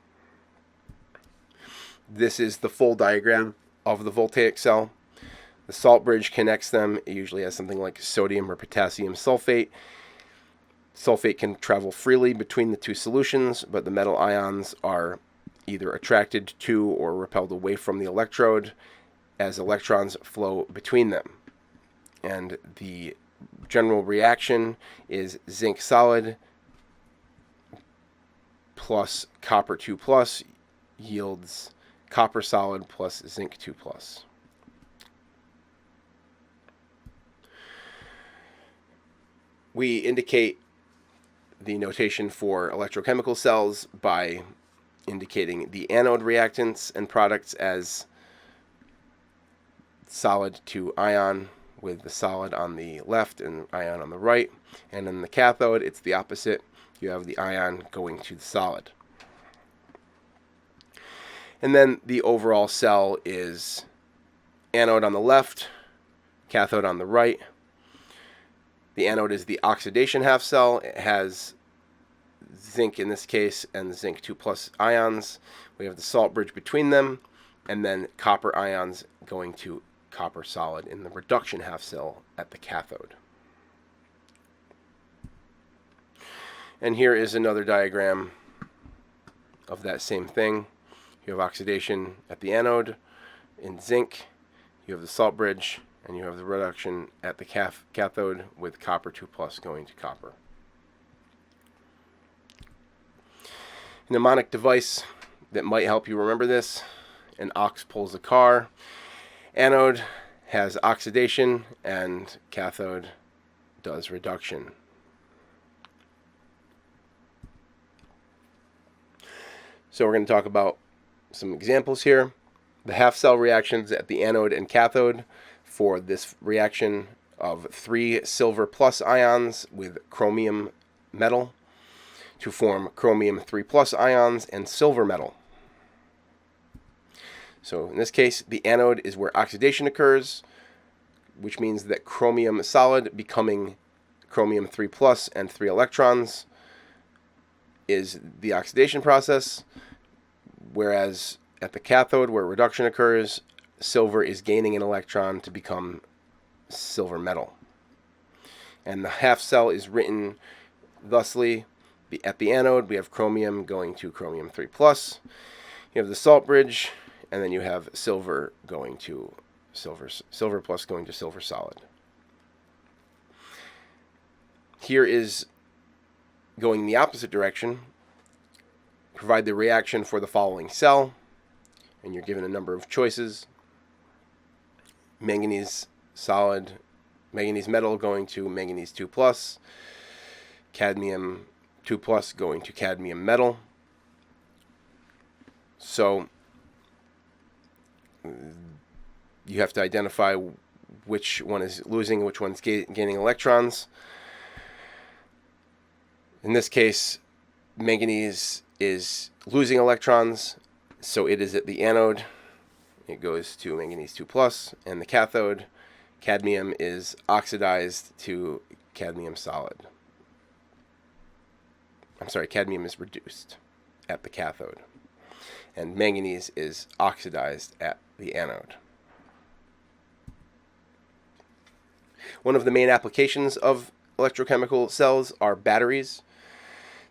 This is the full diagram of the voltaic cell. The salt bridge connects them. It usually has something like sodium or potassium sulfate. Sulfate can travel freely between the 2 solutions, but the metal ions are either attracted to or repelled away from the electrode as electrons flow between them. And the general reaction is zinc solid plus copper 2 plus yields copper solid plus zinc 2 plus. We indicate the notation for electrochemical cells by indicating the anode reactants and products as solid to ion, with the solid on the left and ion on the right. And in the cathode, it's the opposite. You have the ion going to the solid. And then the overall cell is anode on the left, cathode on the right. The anode is the oxidation half cell. It has zinc in this case and the zinc 2 plus ions. We have the salt bridge between them, and then copper ions going to copper solid in the reduction half cell at the cathode. And here is another diagram of that same thing. You have oxidation at the anode in zinc, you have the salt bridge, and you have the reduction at the cathode with copper 2+ going to copper. A mnemonic device that might help you remember this: an ox pulls a car, anode has oxidation, and cathode does reduction. So we're going to talk about some examples here. The half-cell reactions at the anode and cathode for this reaction of 3 silver plus ions with chromium metal to form chromium 3+ ions and silver metal. So in this case, the anode is where oxidation occurs, which means that chromium solid becoming chromium 3+ and 3 electrons is the oxidation process, whereas at the cathode, where reduction occurs, silver is gaining an electron to become silver metal. And the half cell is written thusly: at the anode, we have chromium going to chromium 3+. You have the salt bridge, and then you have silver going to silver plus going to silver solid. Here is going the opposite direction. Provide the reaction for the following cell, and you're given a number of choices. Manganese solid, manganese metal going to manganese 2+, cadmium 2+ going to cadmium metal. So you have to identify which one is losing, which one's gaining electrons. In this case, manganese is losing electrons, so it is at the anode. It goes to manganese 2+, and the cathode, cadmium is oxidized to cadmium solid. I'm sorry, cadmium is reduced at the cathode, and manganese is oxidized at the anode. One of the main applications of electrochemical cells are batteries.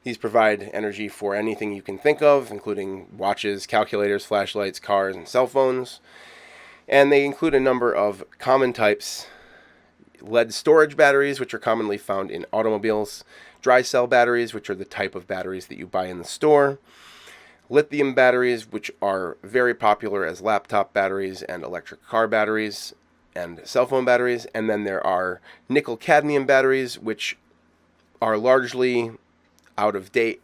These provide energy for anything you can think of, including watches, calculators, flashlights, cars, and cell phones. And they include a number of common types: lead storage batteries, which are commonly found in automobiles; dry cell batteries, which are the type of batteries that you buy in the store; lithium batteries, which are very popular as laptop batteries and electric car batteries and cell phone batteries. And then there are nickel-cadmium batteries, which are largely out of date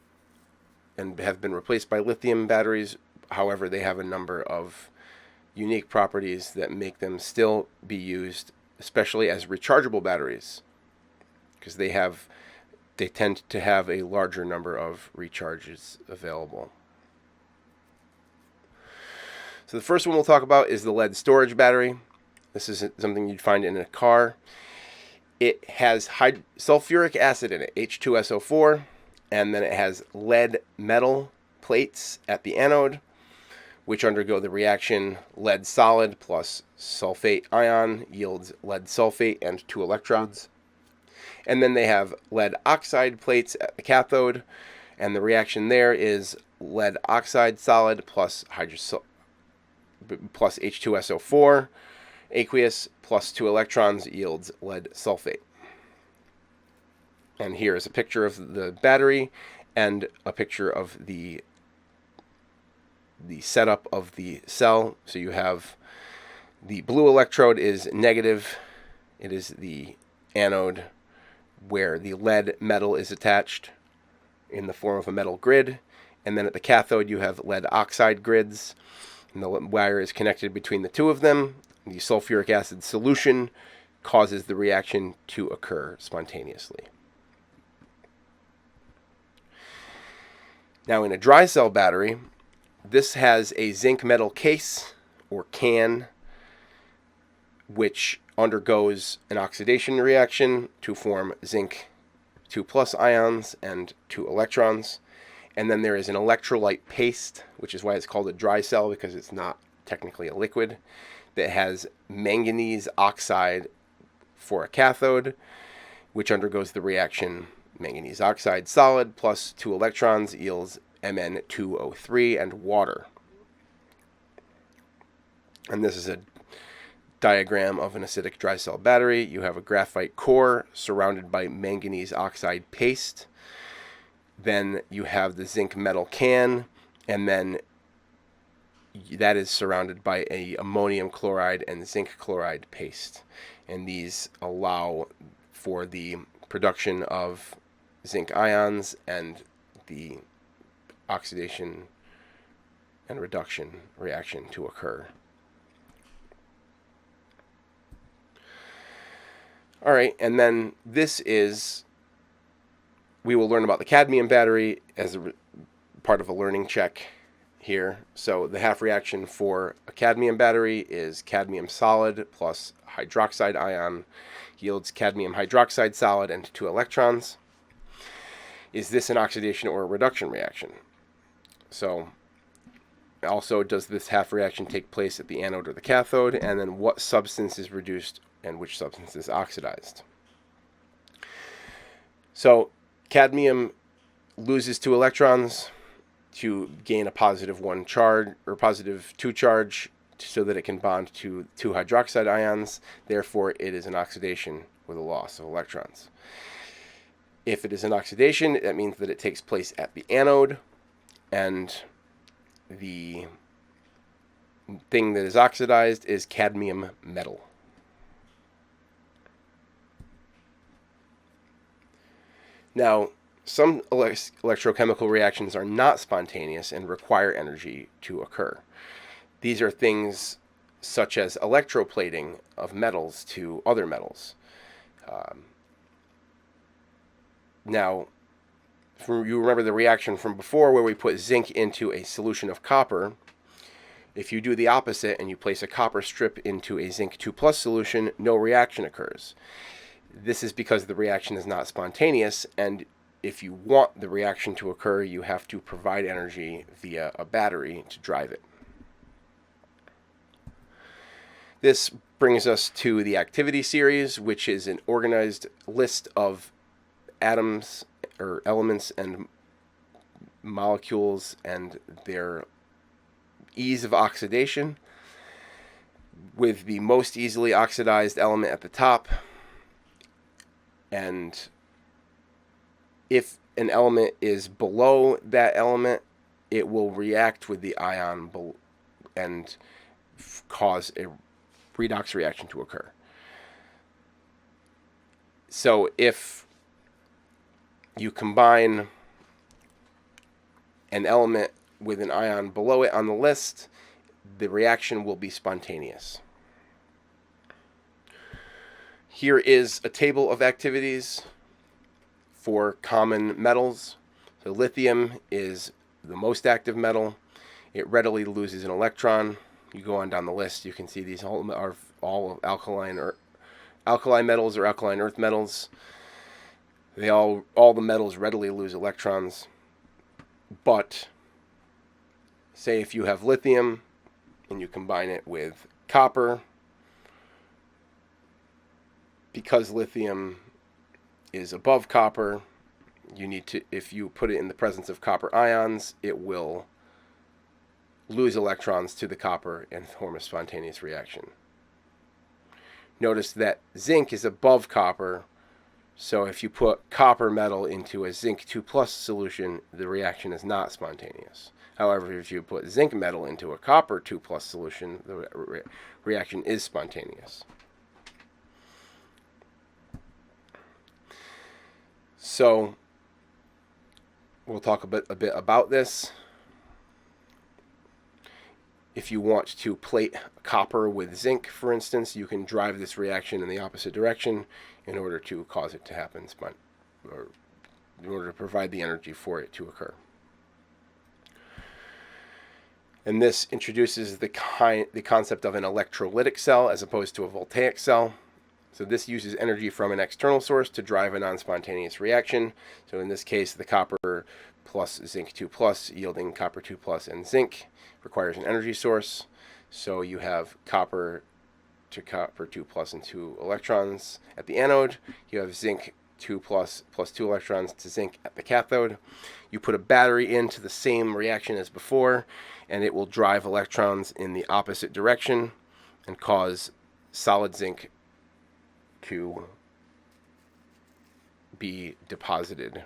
and have been replaced by lithium batteries. However, they have a number of unique properties that make them still be used, especially as rechargeable batteries, because they tend to have a larger number of recharges available. So the first one we'll talk about is the lead storage battery. This is something you'd find in a car. It has sulfuric acid in it, H2SO4, and then it has lead metal plates at the anode, which undergo the reaction. Lead solid plus sulfate ion yields lead sulfate and 2 electrons. And then they have lead oxide plates at the cathode, and the reaction there is lead oxide solid plus H2SO4 aqueous plus 2 electrons yields lead sulfate. And here is a picture of the battery and a picture of the setup of the cell. So you have the blue electrode is negative. It is the anode where the lead metal is attached in the form of a metal grid. And then at the cathode you have lead oxide grids, and the wire is connected between the two of them. The sulfuric acid solution causes the reaction to occur spontaneously. Now in a dry cell battery, this has a zinc metal case or can, which undergoes an oxidation reaction to form zinc 2+ ions and 2 electrons. And then there is an electrolyte paste, which is why it's called a dry cell, because it's not technically a liquid, that has manganese oxide for a cathode, which undergoes the reaction Manganese oxide solid plus 2 electrons yields Mn2O3 and water. And this is a diagram of an acidic dry cell battery. You have a graphite core surrounded by manganese oxide paste. Then you have the zinc metal can, and then that is surrounded by a ammonium chloride and zinc chloride paste. And these allow for the production of zinc ions and the oxidation and reduction reaction to occur. All right, and then this is, we will learn about the cadmium battery as a part of a learning check here. So the half reaction for a cadmium battery is cadmium solid plus hydroxide ion yields cadmium hydroxide solid and 2 electrons. Is this an oxidation or a reduction reaction? So also, does this half reaction take place at the anode or the cathode? And then what substance is reduced and which substance is oxidized? So cadmium loses 2 electrons to gain a positive 1 charge or positive 2 charge so that it can bond to 2 hydroxide ions. Therefore, it is an oxidation with a loss of electrons. If it is an oxidation, that means that it takes place at the anode, and the thing that is oxidized is cadmium metal. Now, some electrochemical reactions are not spontaneous and require energy to occur. These are things such as electroplating of metals to other metals. Now, you remember the reaction from before where we put zinc into a solution of copper. If you do the opposite and you place a copper strip into a zinc 2+ solution, no reaction occurs. This is because the reaction is not spontaneous, and if you want the reaction to occur, you have to provide energy via a battery to drive it. This brings us to the activity series, which is an organized list of atoms or elements and molecules and their ease of oxidation, with the most easily oxidized element at the top. And if an element is below that element, it will react with the ion and cause a redox reaction to occur. So if you combine an element with an ion below it on the list, the reaction will be spontaneous. Here is a table of activities for common metals. So lithium is the most active metal. It readily loses an electron. You go on down the list, you can see these are all alkaline metals or alkaline earth metals. All the metals readily lose electrons. But say if you have lithium and you combine it with copper, because lithium is above copper, if you put it in the presence of copper ions, it will lose electrons to the copper and form a spontaneous reaction. Notice that zinc is above copper, so if you put copper metal into a zinc 2+ solution, the reaction is not spontaneous. However, if you put zinc metal into a copper 2+ solution, the reaction is spontaneous. So we'll talk a bit about this. If you want to plate copper with zinc, for instance, you can drive this reaction in the opposite direction in order to cause it to happen, or in order to provide the energy for it to occur. And this introduces the concept of an electrolytic cell as opposed to a voltaic cell. So this uses energy from an external source to drive a non-spontaneous reaction. So in this case, the copper plus zinc 2+ yielding copper 2+ and zinc requires an energy source. So you have copper to copper 2+ and 2 electrons at the anode. You have zinc 2 plus 2 electrons to zinc at the cathode. You put a battery into the same reaction as before, and it will drive electrons in the opposite direction and cause solid zinc to be deposited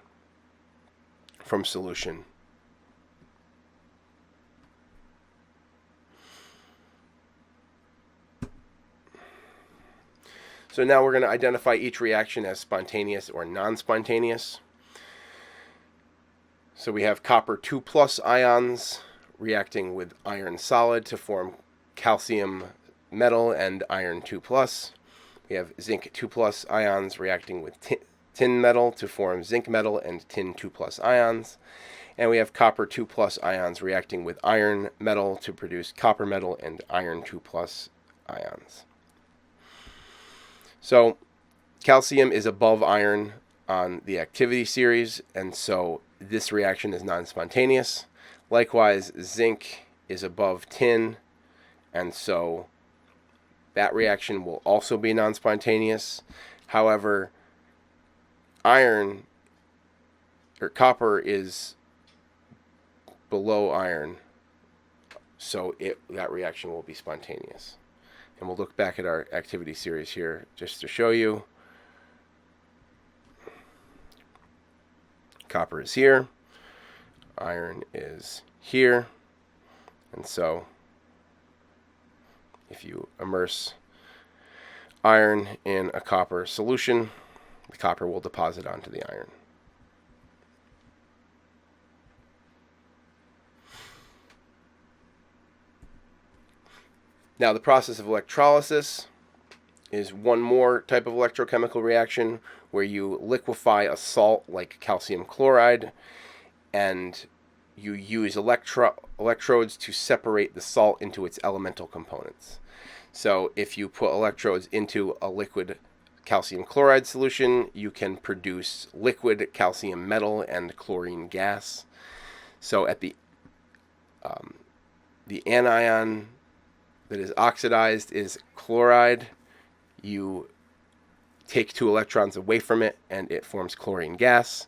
from solution. So now we're going to identify each reaction as spontaneous or non-spontaneous. So we have copper 2 plus ions reacting with iron solid to form calcium metal and iron 2 plus. We have zinc 2 plus ions reacting with tin metal to form zinc metal and tin 2 plus ions. And we have copper 2 plus ions reacting with iron metal to produce copper metal and iron 2 plus ions. So calcium is above iron on the activity series, and so this reaction is non-spontaneous. Likewise, zinc is above tin, and so that reaction will also be non-spontaneous. However, iron or copper is below iron, so that reaction will be spontaneous. And we'll look back at our activity series here just to show you. Copper is here, iron is here, and so if you immerse iron in a copper solution, the copper will deposit onto the iron. Now, the process of electrolysis is one more type of electrochemical reaction where you liquefy a salt like calcium chloride, and you use electrodes to separate the salt into its elemental components. So if you put electrodes into a liquid calcium chloride solution, you can produce liquid calcium metal and chlorine gas. So at the anion that is oxidized is chloride. You take 2 electrons away from it and it forms chlorine gas.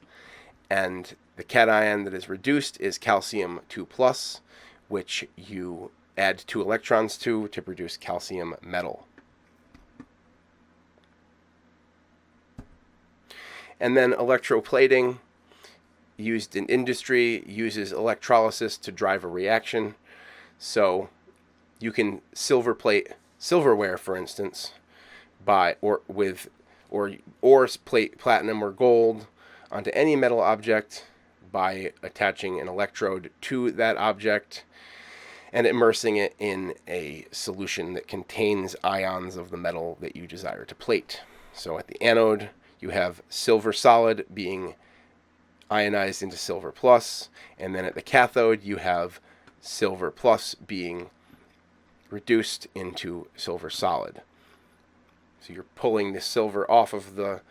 And the cation that is reduced is calcium 2 plus, which you add 2 electrons to produce calcium metal. And then electroplating, used in industry, uses electrolysis to drive a reaction. So you can silver plate silverware, for instance, or plate platinum or gold onto any metal object by attaching an electrode to that object and immersing it in a solution that contains ions of the metal that you desire to plate. So at the anode, you have silver solid being ionized into silver plus, and then at the cathode, you have silver plus being reduced into silver solid. So you're pulling the silver off of the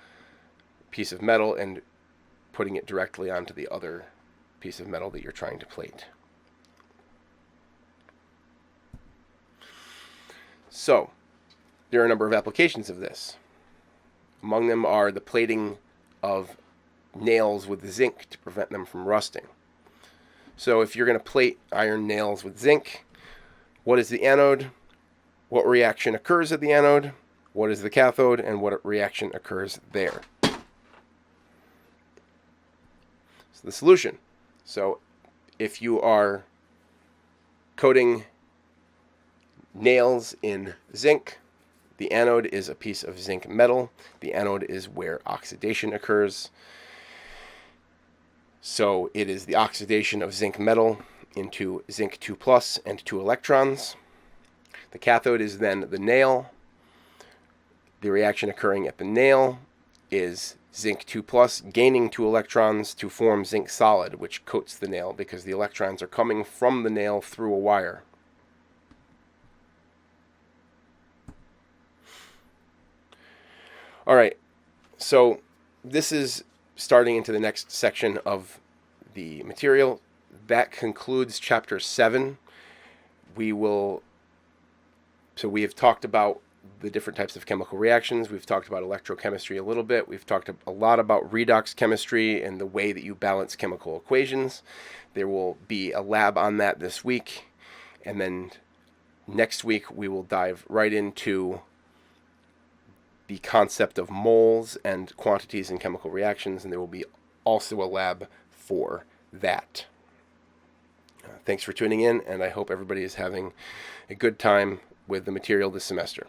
piece of metal and putting it directly onto the other piece of metal that you're trying to plate. So there are a number of applications of this. Among them are the plating of nails with zinc to prevent them from rusting. So if you're going to plate iron nails with zinc, what is the anode? What reaction occurs at the anode? What is the cathode? And what reaction occurs there? So the solution. So if you are coating nails in zinc, the anode is a piece of zinc metal. The anode is where oxidation occurs. So it is the oxidation of zinc metal into zinc 2 plus and 2 electrons. The cathode is then the nail. The reaction occurring at the nail is zinc 2 plus gaining 2 electrons to form zinc solid, which coats the nail because the electrons are coming from the nail through a wire. All right, so this is starting into the next section of the material. That concludes chapter 7. We have talked about the different types of chemical reactions. We've talked about electrochemistry a little bit. We've talked a lot about redox chemistry and the way that you balance chemical equations. There will be a lab on that this week. And then next week we will dive right into the concept of moles and quantities in chemical reactions, and there will be also a lab for that. Thanks for tuning in, and I hope everybody is having a good time with the material this semester.